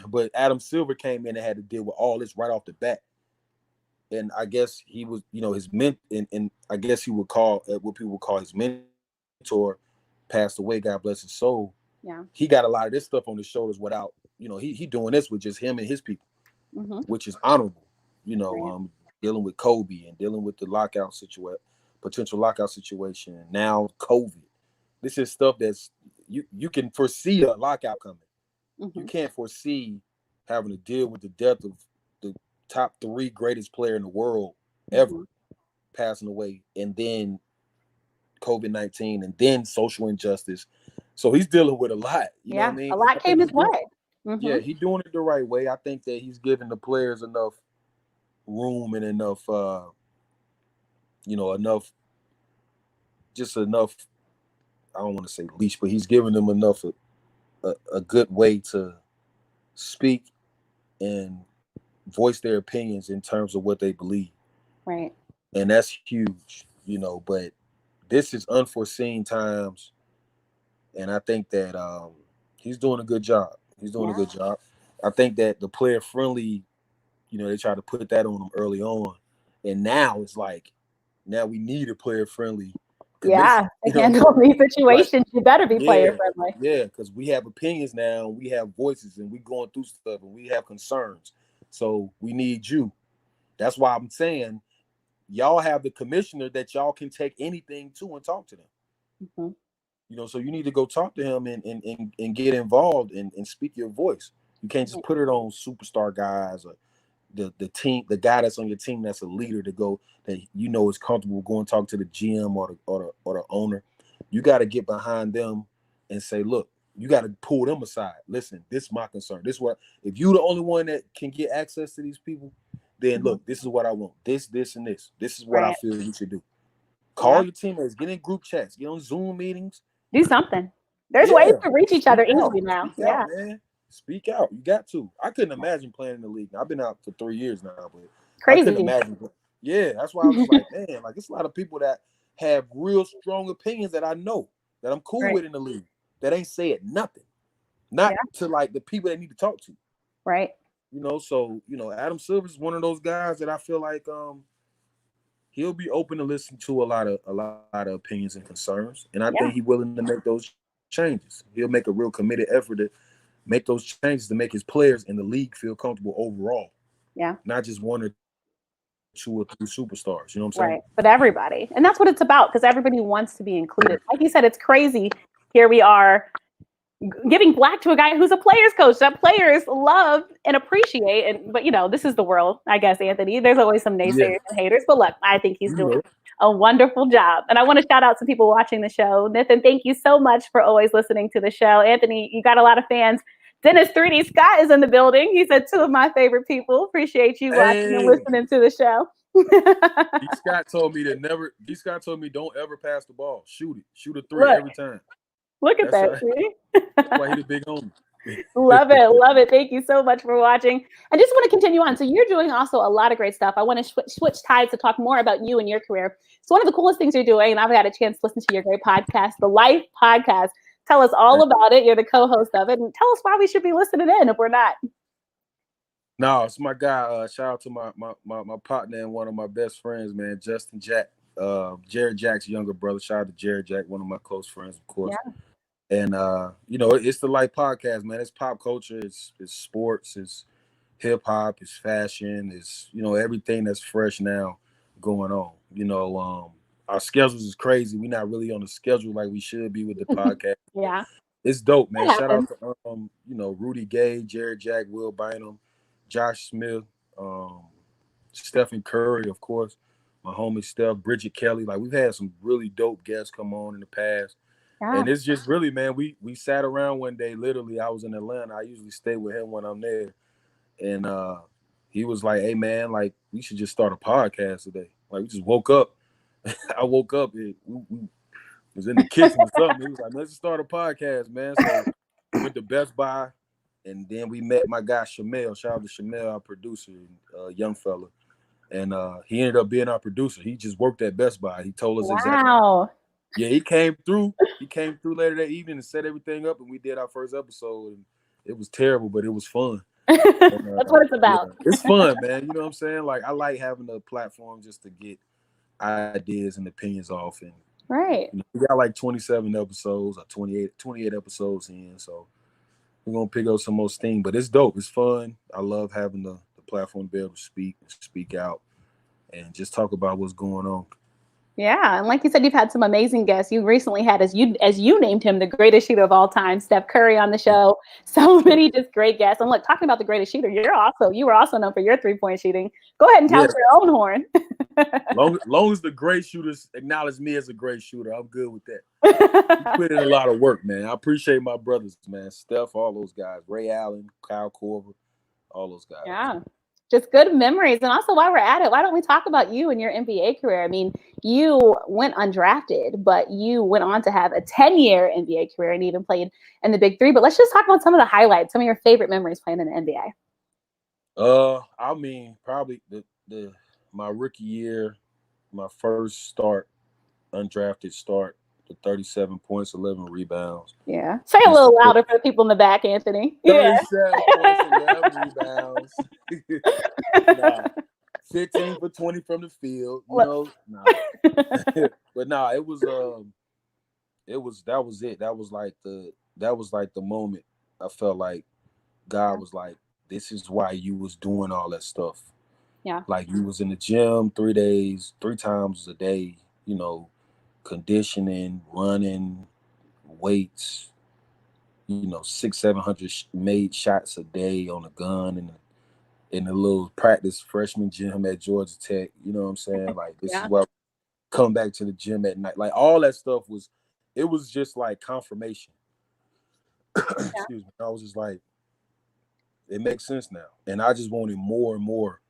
But Adam Silver came in and had to deal with all this right off the bat. And I guess he was, you know, his and I guess he would call what people would call his mentor passed away, God bless his soul. Yeah. He got a lot of this stuff on his shoulders without, you know, he doing this with just him and his people. Which is honorable, you know, dealing with Kobe and dealing with the potential lockout situation, and now COVID. This is stuff that's you can foresee a lockout coming. You can't foresee having to deal with the death of the top 3 greatest player in the world ever passing away, and then COVID-19, and then social injustice. So he's dealing with a lot. You know what I mean? A lot came his way. Yeah, he's doing it the right way. I think that he's giving the players enough room and enough, you know, enough. I don't want to say leash, but he's giving them enough a good way to speak and voice their opinions in terms of what they believe. Right. And that's huge, you know. But this is unforeseen times, and I think that he's doing a good job. He's doing a good job. I think that the player friendly, you know, they try to put that on them early on. And now it's like, now we need a player friendly. Yeah, to handle these situations, you better be player friendly. Yeah, because we have opinions now, we have voices, and we going through stuff, and we have concerns. So we need you. That's why I'm saying y'all have the commissioner that y'all can take anything to and talk to them. You know, so you need to go talk to him and get involved and speak your voice. You can't just put it on superstar guys or the team, the guy that's on your team that's a leader to go that you know is comfortable going talk to the GM or the owner. You got to get behind them and say, look, you got to pull them aside. Listen, this is my concern. This is what, if you're the only one that can get access to these people, then look, this is what I want. This, and this. This is what I feel you should do. Call your teammates, get in group chats, get on Zoom meetings. Do something. There's ways to reach each other easily now. Speak out, man. Speak out. You got to. I couldn't imagine playing in the league. I've been out for 3 years now, but crazy. I couldn't imagine. Yeah, that's why I was like, man, like it's a lot of people that have real strong opinions that I know that I'm cool with in the league that ain't saying nothing, not to like the people that need to talk to. Right. You know, so you know, Adam Silver is one of those guys that I feel like he'll be open to listen to a lot of opinions and concerns, and I think he's willing to make those changes. He'll make a real committed effort to make those changes to make his players in the league feel comfortable overall. Yeah. Not just 1 or 2 or 3 superstars. You know what I'm saying? Right. But everybody. And that's what it's about, because everybody wants to be included. Like you said, it's crazy. Here we are giving black to a guy who's a players coach that players love and appreciate. But, you know, this is the world, I guess, Anthony. There's always some naysayers and haters. But look, I think he's doing a wonderful job. And I want to shout out some people watching the show. Nathan, thank you so much for always listening to the show. Anthony, you got a lot of fans. Dennis 3D Scott is in the building. He said, two of my favorite people. Appreciate you watching and listening to the show. D. Scott told me don't ever pass the ball. Shoot it. Shoot a three every time. Look at that. That's why he's a big homie. Love it. Love it. Thank you so much for watching. And just want to continue on. So you're doing also a lot of great stuff. I want to switch tides to talk more about you and your career. So one of the coolest things you're doing, and I've had a chance to listen to your great podcast, the Life Podcast. Tell us all about it. You're the co-host of it. And tell us why we should be listening in if we're not. No, it's my guy. Shout out to my partner and one of my best friends, man, Justin Jack. Jared Jack's younger brother. Shout out to Jared Jack, one of my close friends, of course. Yeah. And, it's the Life Podcast, man. It's pop culture. It's sports. It's hip-hop. It's fashion. It's, everything that's fresh now going on. Our schedules is crazy. We're not really on the schedule like we should be with the podcast. Yeah. It's dope, man. Shout out to, Rudy Gay, Jared Jack, Will Bynum, Josh Smith, Stephen Curry, of course, my homie Steph, Bridget Kelly. Like, we've had some really dope guests come on in the past. Yeah. And it's just really, man, we sat around one day, literally, I was in Atlanta. I usually stay with him when I'm there. And he was like, hey, man, like, we should just start a podcast today. Like, we just woke up. I woke up, we was in the kitchen or something. He was like, let's start a podcast, man. So we went to Best Buy, and then we met my guy, Shamel. Shout out to Shamel, our producer, young fella. And he ended up being our producer. He just worked at Best Buy. He told us exactly. Yeah, he came through. He came through later that evening and set everything up, and we did our first episode. And it was terrible, but it was fun. That's what it's about. Yeah, it's fun, man. You know what I'm saying? Like, I like having a platform just to get ideas and opinions off. And right. We got like 27 episodes or 28 episodes in. So we're going to pick up some more steam. But it's dope. It's fun. I love having the platform to be able to speak out and just talk about what's going on. Yeah, and like you said, you've had some amazing guests. You recently had, as you named him, the greatest shooter of all time, Steph Curry, on the show. So many just great guests. And look, talking about the greatest shooter, you were also known for your 3-point shooting. Go ahead and tell us your own horn. long as the great shooters acknowledge me as a great shooter, I'm good with that. You put in a lot of work, man. I appreciate my brothers, man. Steph, all those guys, Ray Allen, Kyle Korver, all those guys. Yeah. Just good memories. And also, while we're at it, why don't we talk about you and your NBA career? I mean, you went undrafted, but you went on to have a 10-year NBA career and even played in the Big Three. But let's just talk about some of the highlights, some of your favorite memories playing in the NBA. I mean, probably my rookie year, my first undrafted start, the 37 points, 11 rebounds. Yeah. Say a little louder for the people in the back, Anthony. 37 points, 11 rebounds. 15 for 20 from the field. But it was that was it. That was like the moment I felt like God was like, this is why you was doing all that stuff. Yeah. Like, you was in the gym 3 times a day, conditioning, running, weights, 600-700 made shots a day on a gun and in a little practice freshman gym at Georgia Tech. You know what I'm saying? Like, this is what come back to the gym at night. Like, all that stuff was just like confirmation. Excuse me. I was just like, it makes sense now. And I just wanted more and more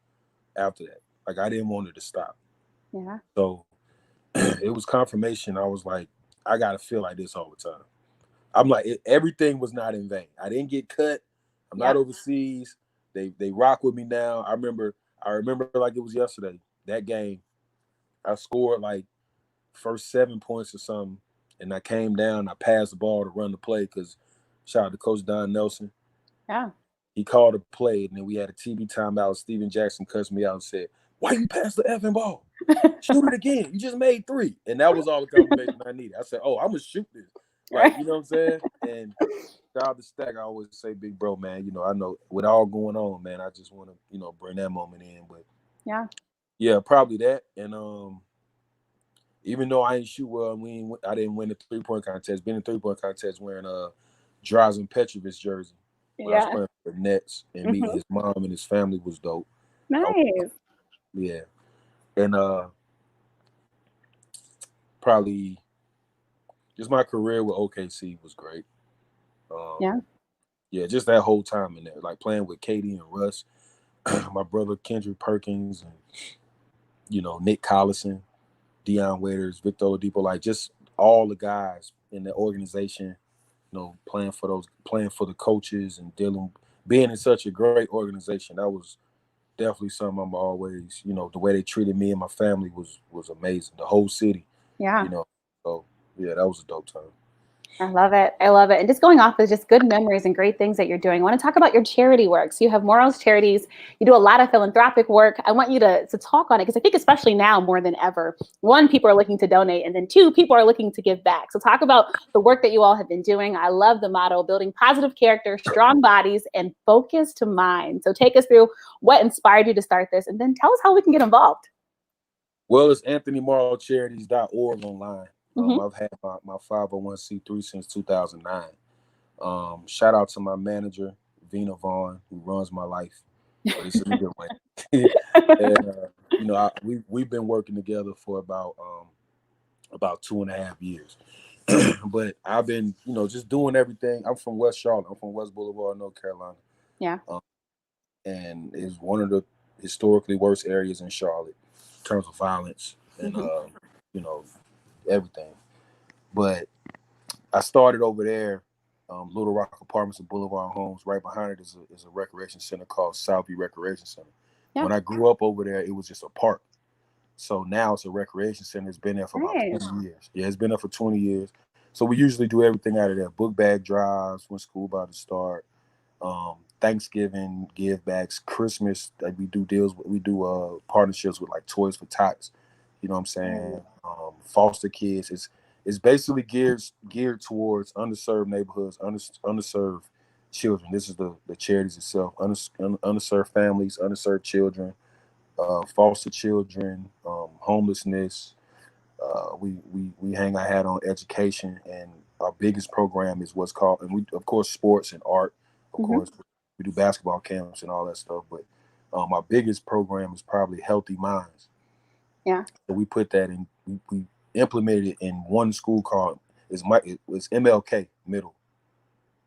after that. Like, I didn't want it to stop. Yeah. So it was confirmation. I was like, I got to feel like this all the time. I'm like, everything was not in vain. I didn't get cut. I'm not overseas. They rock with me now. I remember like it was yesterday. That game, I scored like first 7 points or something, and I came down. I passed the ball to run the play because shout out to Coach Don Nelson. Yeah. He called a play, and then we had a TV timeout. Steven Jackson cussed me out and said, "Why you pass the effing ball? Shoot it again. You just made 3." And that was all the confirmation I needed. I said, "Oh, I'm gonna shoot this." Like, you know what I'm saying? And shout out to Stack. I always say, big bro, man, I know with all going on, man, I just want to, bring that moment in. But yeah, probably that. And even though I ain't shoot well, I didn't win the 3-point contest. Been in 3-point contest wearing Drazen Petrovic jersey. When I was playing for the Nets, and meeting his mom and his family was dope. Nice. Yeah. And probably just my career with OKC was great. Yeah, just that whole time in there, like playing with Katie and Russ, my brother Kendrick Perkins, and Nick Collison, Deion Waiters, Victor Oladipo, like just all the guys in the organization, playing for the coaches and being in such a great organization. That was definitely something I'm always, the way they treated me and my family was amazing. The whole city, Yeah. So yeah, that was a dope time. I love it. I love it. And just going off of just good memories and great things that you're doing, I want to talk about your charity work. So you have Morrow's Charities. You do a lot of philanthropic work. I want you to talk on it because I think especially now more than ever, one, people are looking to donate, and then two, people are looking to give back. So talk about the work that you all have been doing. I love the motto, building positive character, strong bodies, and focused mind. So take us through what inspired you to start this, and then tell us how we can get involved. Well, it's AnthonyMorrowCharities.org online. Mm-hmm. I've had my 501c3 since 2009. Shout out to my manager, Vina Vaughn, who runs my life, but it's in a good way. And we've been working together for about 2.5 years. But I've been, just doing everything. I'm from West Charlotte. I'm from West Boulevard, North Carolina. Yeah. And it's one of the historically worst areas in Charlotte in terms of violence and everything. But I started over there, Little Rock Apartments and Boulevard Homes. Right behind it is a recreation center called Southview Recreation Center. Yeah. When I grew up over there, it was just a park. So now it's a recreation center. It's been there for about 20 years. Yeah, it's been there for 20 years. So we usually do everything out of there. Book bag drives when school about to start. Thanksgiving give backs, Christmas, like we do partnerships with like Toys for Tots. You know what I'm saying? Foster kids. It's basically geared towards underserved neighborhoods, underserved children. This is the charities itself. Underserved families, underserved children, foster children, homelessness. We hang our hat on education, and our biggest program is what's called, and we of course sports and art. Of course, we do basketball camps and all that stuff. But our biggest program is probably Healthy Minds. Yeah. So we put that in. We implemented it in one school called it's MLK Middle,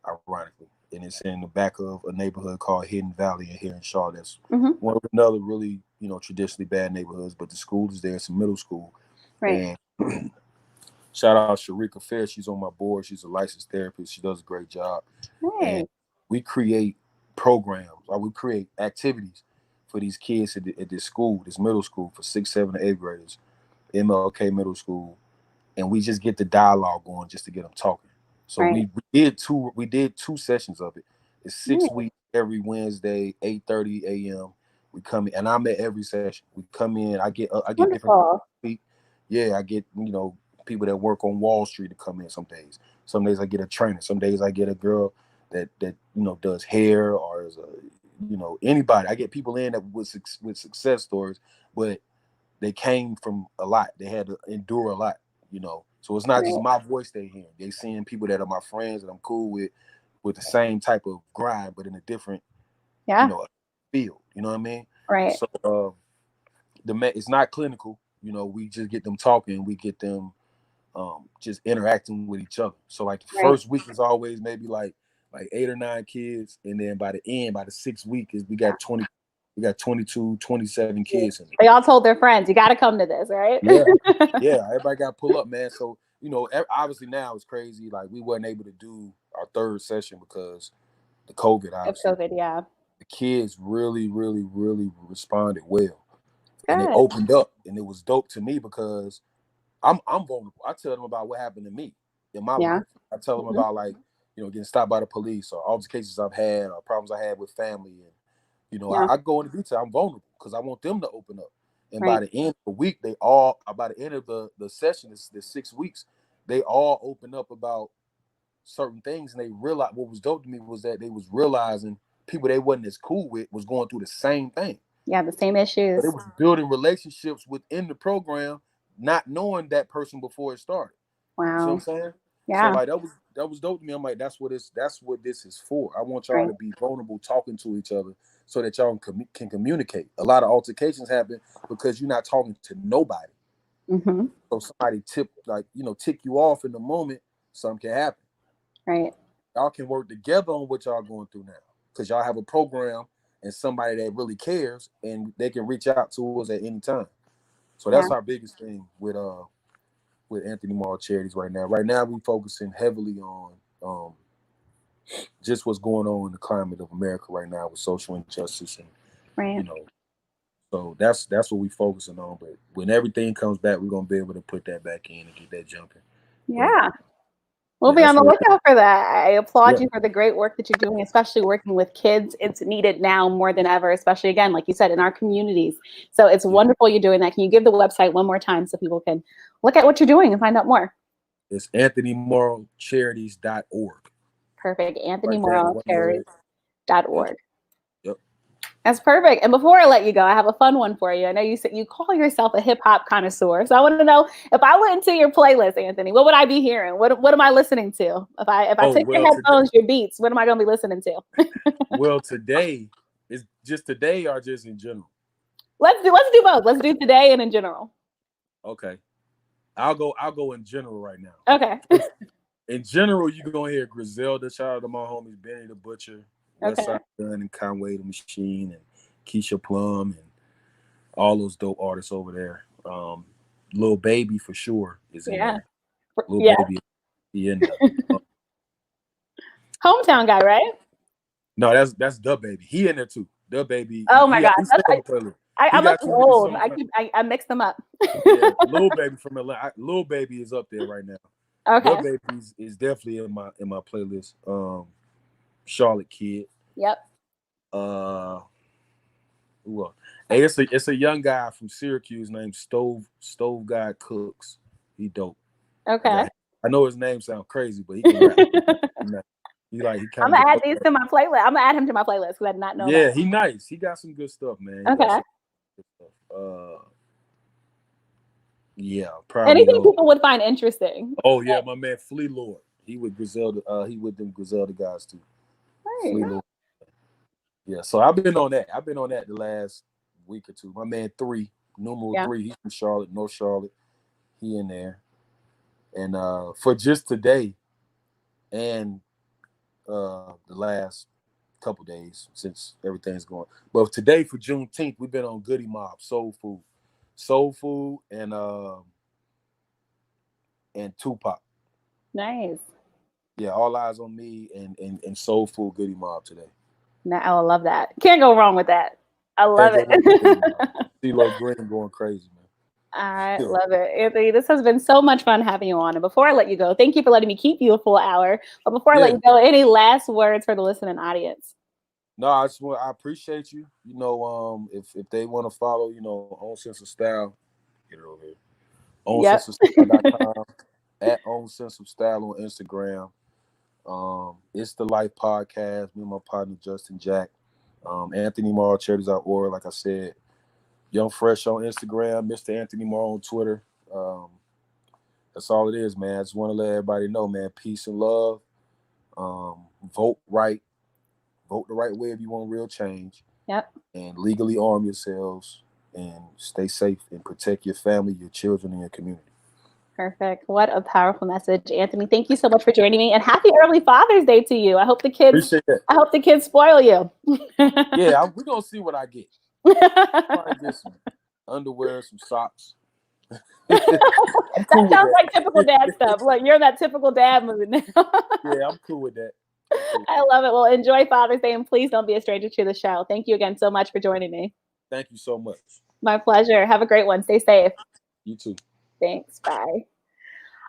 ironically, and it's in the back of a neighborhood called Hidden Valley here in Charlotte. That's one of another really traditionally bad neighborhoods, but the school is there. It's a middle school. Right. And shout out Sharika Fair. She's on my board. She's a licensed therapist. She does a great job. Right. And we create programs, or we create activities for these kids at this school, this middle school, for 6th, 7th, and 8th graders, MLK Middle School, and we just get the dialogue going just to get them talking. So we did two sessions of it. It's 6 weeks every Wednesday, 8:30 a.m. We come in, and I'm at every session. We come in. I get different people. Yeah, I get people that work on Wall Street to come in some days. Some days I get a trainer. Some days I get a girl that does hair, or is anybody. I get people in that with success stories, but they came from a lot. They had to endure a lot, So it's not just my voice they hear. They seeing people that are my friends that I'm cool with the same type of grind, but in a different, field. You know what I mean? Right. So it's not clinical. We just get them talking. We get them just interacting with each other. So like the first week is always maybe like 8 or 9 kids, and then by the 6th week we got 22, 27 kids in there. They all told their friends, you got to come to this, right? Yeah, everybody got to pull up, man. So obviously now it's crazy. Like we wasn't able to do our 3rd session because the COVID. Obviously. COVID, yeah. The kids really, really, really responded well, and they opened up, and it was dope to me because I'm vulnerable. I tell them about what happened to me in my life. I tell them about getting stopped by the police, or all the cases I've had, or problems I had with family, and I go into detail. I'm vulnerable because I want them to open up. And by the end of the week, by the end of the session, the 6 weeks, they all opened up about certain things, and they realized what was dope to me was that they was realizing people they wasn't as cool with was going through the same thing. Yeah, the same issues. But it was building relationships within the program, not knowing that person before it started. Wow. You know what I'm saying? Yeah. So like that was dope to me. I'm like, that's what this is for. I want y'all to be vulnerable, talking to each other, so that y'all can communicate. A lot of altercations happen because you're not talking to nobody. So somebody tick you off in the moment, something can happen. Right. y'all can work together on what y'all going through now, because y'all have a program and somebody that really cares, and they can reach out to us at any time. So that's our biggest thing with Anthony Morrow Charities right now. Right now, we focusing heavily on just what's going on in the climate of America right now with social injustice, and you know, so that's what we focusing on. But when everything comes back, we're gonna be able to put that back in and get that jumping. Yeah. We'll be on the lookout for that. I applaud you for the great work that you're doing, especially working with kids. It's needed now more than ever, especially, again, like you said, in our communities. So it's wonderful you're doing that. Can you give the website one more time so people can look at what you're doing and find out more? It's AnthonyMorrowCharities.org. Perfect. AnthonyMorrowCharities.org. Yep. That's perfect. And before I let you go, I have a fun one for you. I know you said you call yourself a hip hop connoisseur. So I want to know, if I went into your playlist, Anthony, what would I be hearing? What am I listening to? If I take your headphones, your beats, what am I going to be listening to? Well, today is just today or just in general? Let's do both. Let's do today and in general. Okay. I'll go in general right now. Okay. In general, you can go hear Griselda, shout out to my homies Benny the Butcher, Westside Gun, and Conway the Machine, and Keisha Plum, and all those dope artists over there. Lil Baby for sure is in there. Lil Baby, he in there. Hometown guy, right? No, that's Da Baby. He in there too. Da Baby. Oh my God. I'm too old. I mix them up. Yeah, Lil Baby from Atlanta. Lil Baby is up there right now. Okay. Da Baby is definitely in my playlist. Charlotte Kid. Yep. Who else? Hey, it's a young guy from Syracuse named Stove Guy Cooks. He dope. Okay. Yeah, I know his name sounds crazy, but he can rap. I'm gonna add these to my playlist. I'm gonna add him to my playlist because I did not know. Yeah, he nice. He got some good stuff, man. Okay. Yeah, probably. Anything people would find interesting. Oh yeah, my man Flea Lord. He with Griselda. He with them Griselda guys too. Flea Lord. Yeah, so I've been on that. The last week or two. My man numeral 3. He's from Charlotte, North Charlotte. He in there. And for just today, and the last couple days since everything's going. But today for Juneteenth, we've been on Goody Mob, Soul Food, and Tupac. Nice. Yeah, All Eyes on Me and Soul Food, Goody Mob today. I love that. Can't go wrong with that. I love it. CeeLo Green going crazy, man. I love it. Anthony, this has been so much fun having you on. And before I let you go, thank you for letting me keep you a full hour. But before I let you go, any last words for the listening audience? No, I appreciate you. You know, if they want to follow, you know, Own Sense of Style, get it over here. OwnSenseOfStyle.com, at Own Sense of Style on Instagram. It's the Life Podcast. Me and my partner Justin Jack. AnthonyMorrowCharities.org, like I said. Young Fresh on Instagram, Mr. Anthony Morrow on Twitter. That's all it is, man. I just want to let everybody know, man, peace and love. Vote right. Vote the right way if you want real change. Yep. And legally arm yourselves and stay safe and protect your family, your children, and your community. Perfect. What a powerful message, Anthony. Thank you so much for joining me, and happy early Father's Day to you. I hope the kids spoil you. Yeah, we're gonna see what I get. Probably get some underwear, some socks. That sounds like typical dad stuff. Look, you're in that typical dad movie now. Yeah, I'm cool with that. I love it. Well, enjoy Father's Day, and please don't be a stranger to the show. Thank you again so much for joining me. Thank you so much. My pleasure. Have a great one. Stay safe. You too. Thanks. Bye.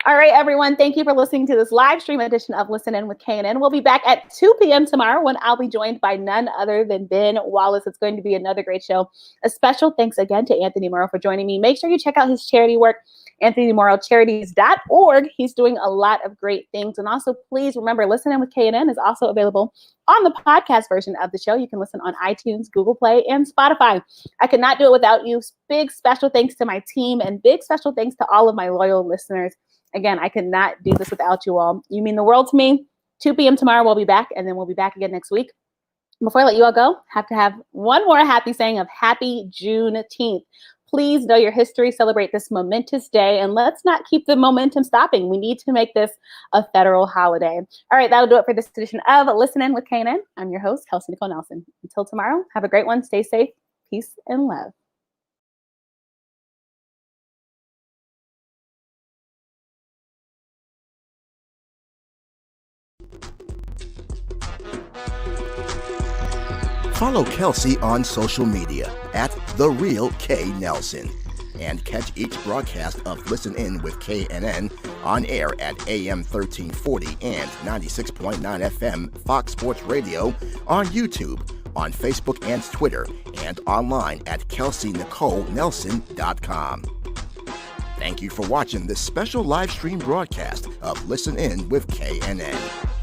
All right, everyone. Thank you for listening to this live stream edition of Listen In with KNN. We'll be back at 2 p.m. tomorrow when I'll be joined by none other than Ben Wallace. It's going to be another great show. A special thanks again to Anthony Morrow for joining me. Make sure you check out his charity work, AnthonyMorrowCharities.org. He's doing a lot of great things. And also, please remember, Listen In with KNN is also available on the podcast version of the show. You can listen on iTunes, Google Play, and Spotify. I could not do it without you. Big special thanks to my team, and big special thanks to all of my loyal listeners. Again, I could not do this without you all. You mean the world to me. 2 p.m. tomorrow, we'll be back, and then we'll be back again next week. Before I let you all go, have to have one more happy saying of Happy Juneteenth. please know your history, celebrate this momentous day, and let's not keep the momentum stopping. We need to make this a federal holiday. All right, that'll do it for this edition of Listen In with KNN. I'm your host, Kelsey Nicole Nelson. Until tomorrow, have a great one. Stay safe, peace, and love. Follow Kelsey on social media at The Real K Nelson. And catch each broadcast of Listen In with KNN on air at AM 1340 and 96.9 FM Fox Sports Radio, on YouTube, on Facebook and Twitter, and online at KelseyNicoleNelson.com. Thank you for watching this special live stream broadcast of Listen In with KNN.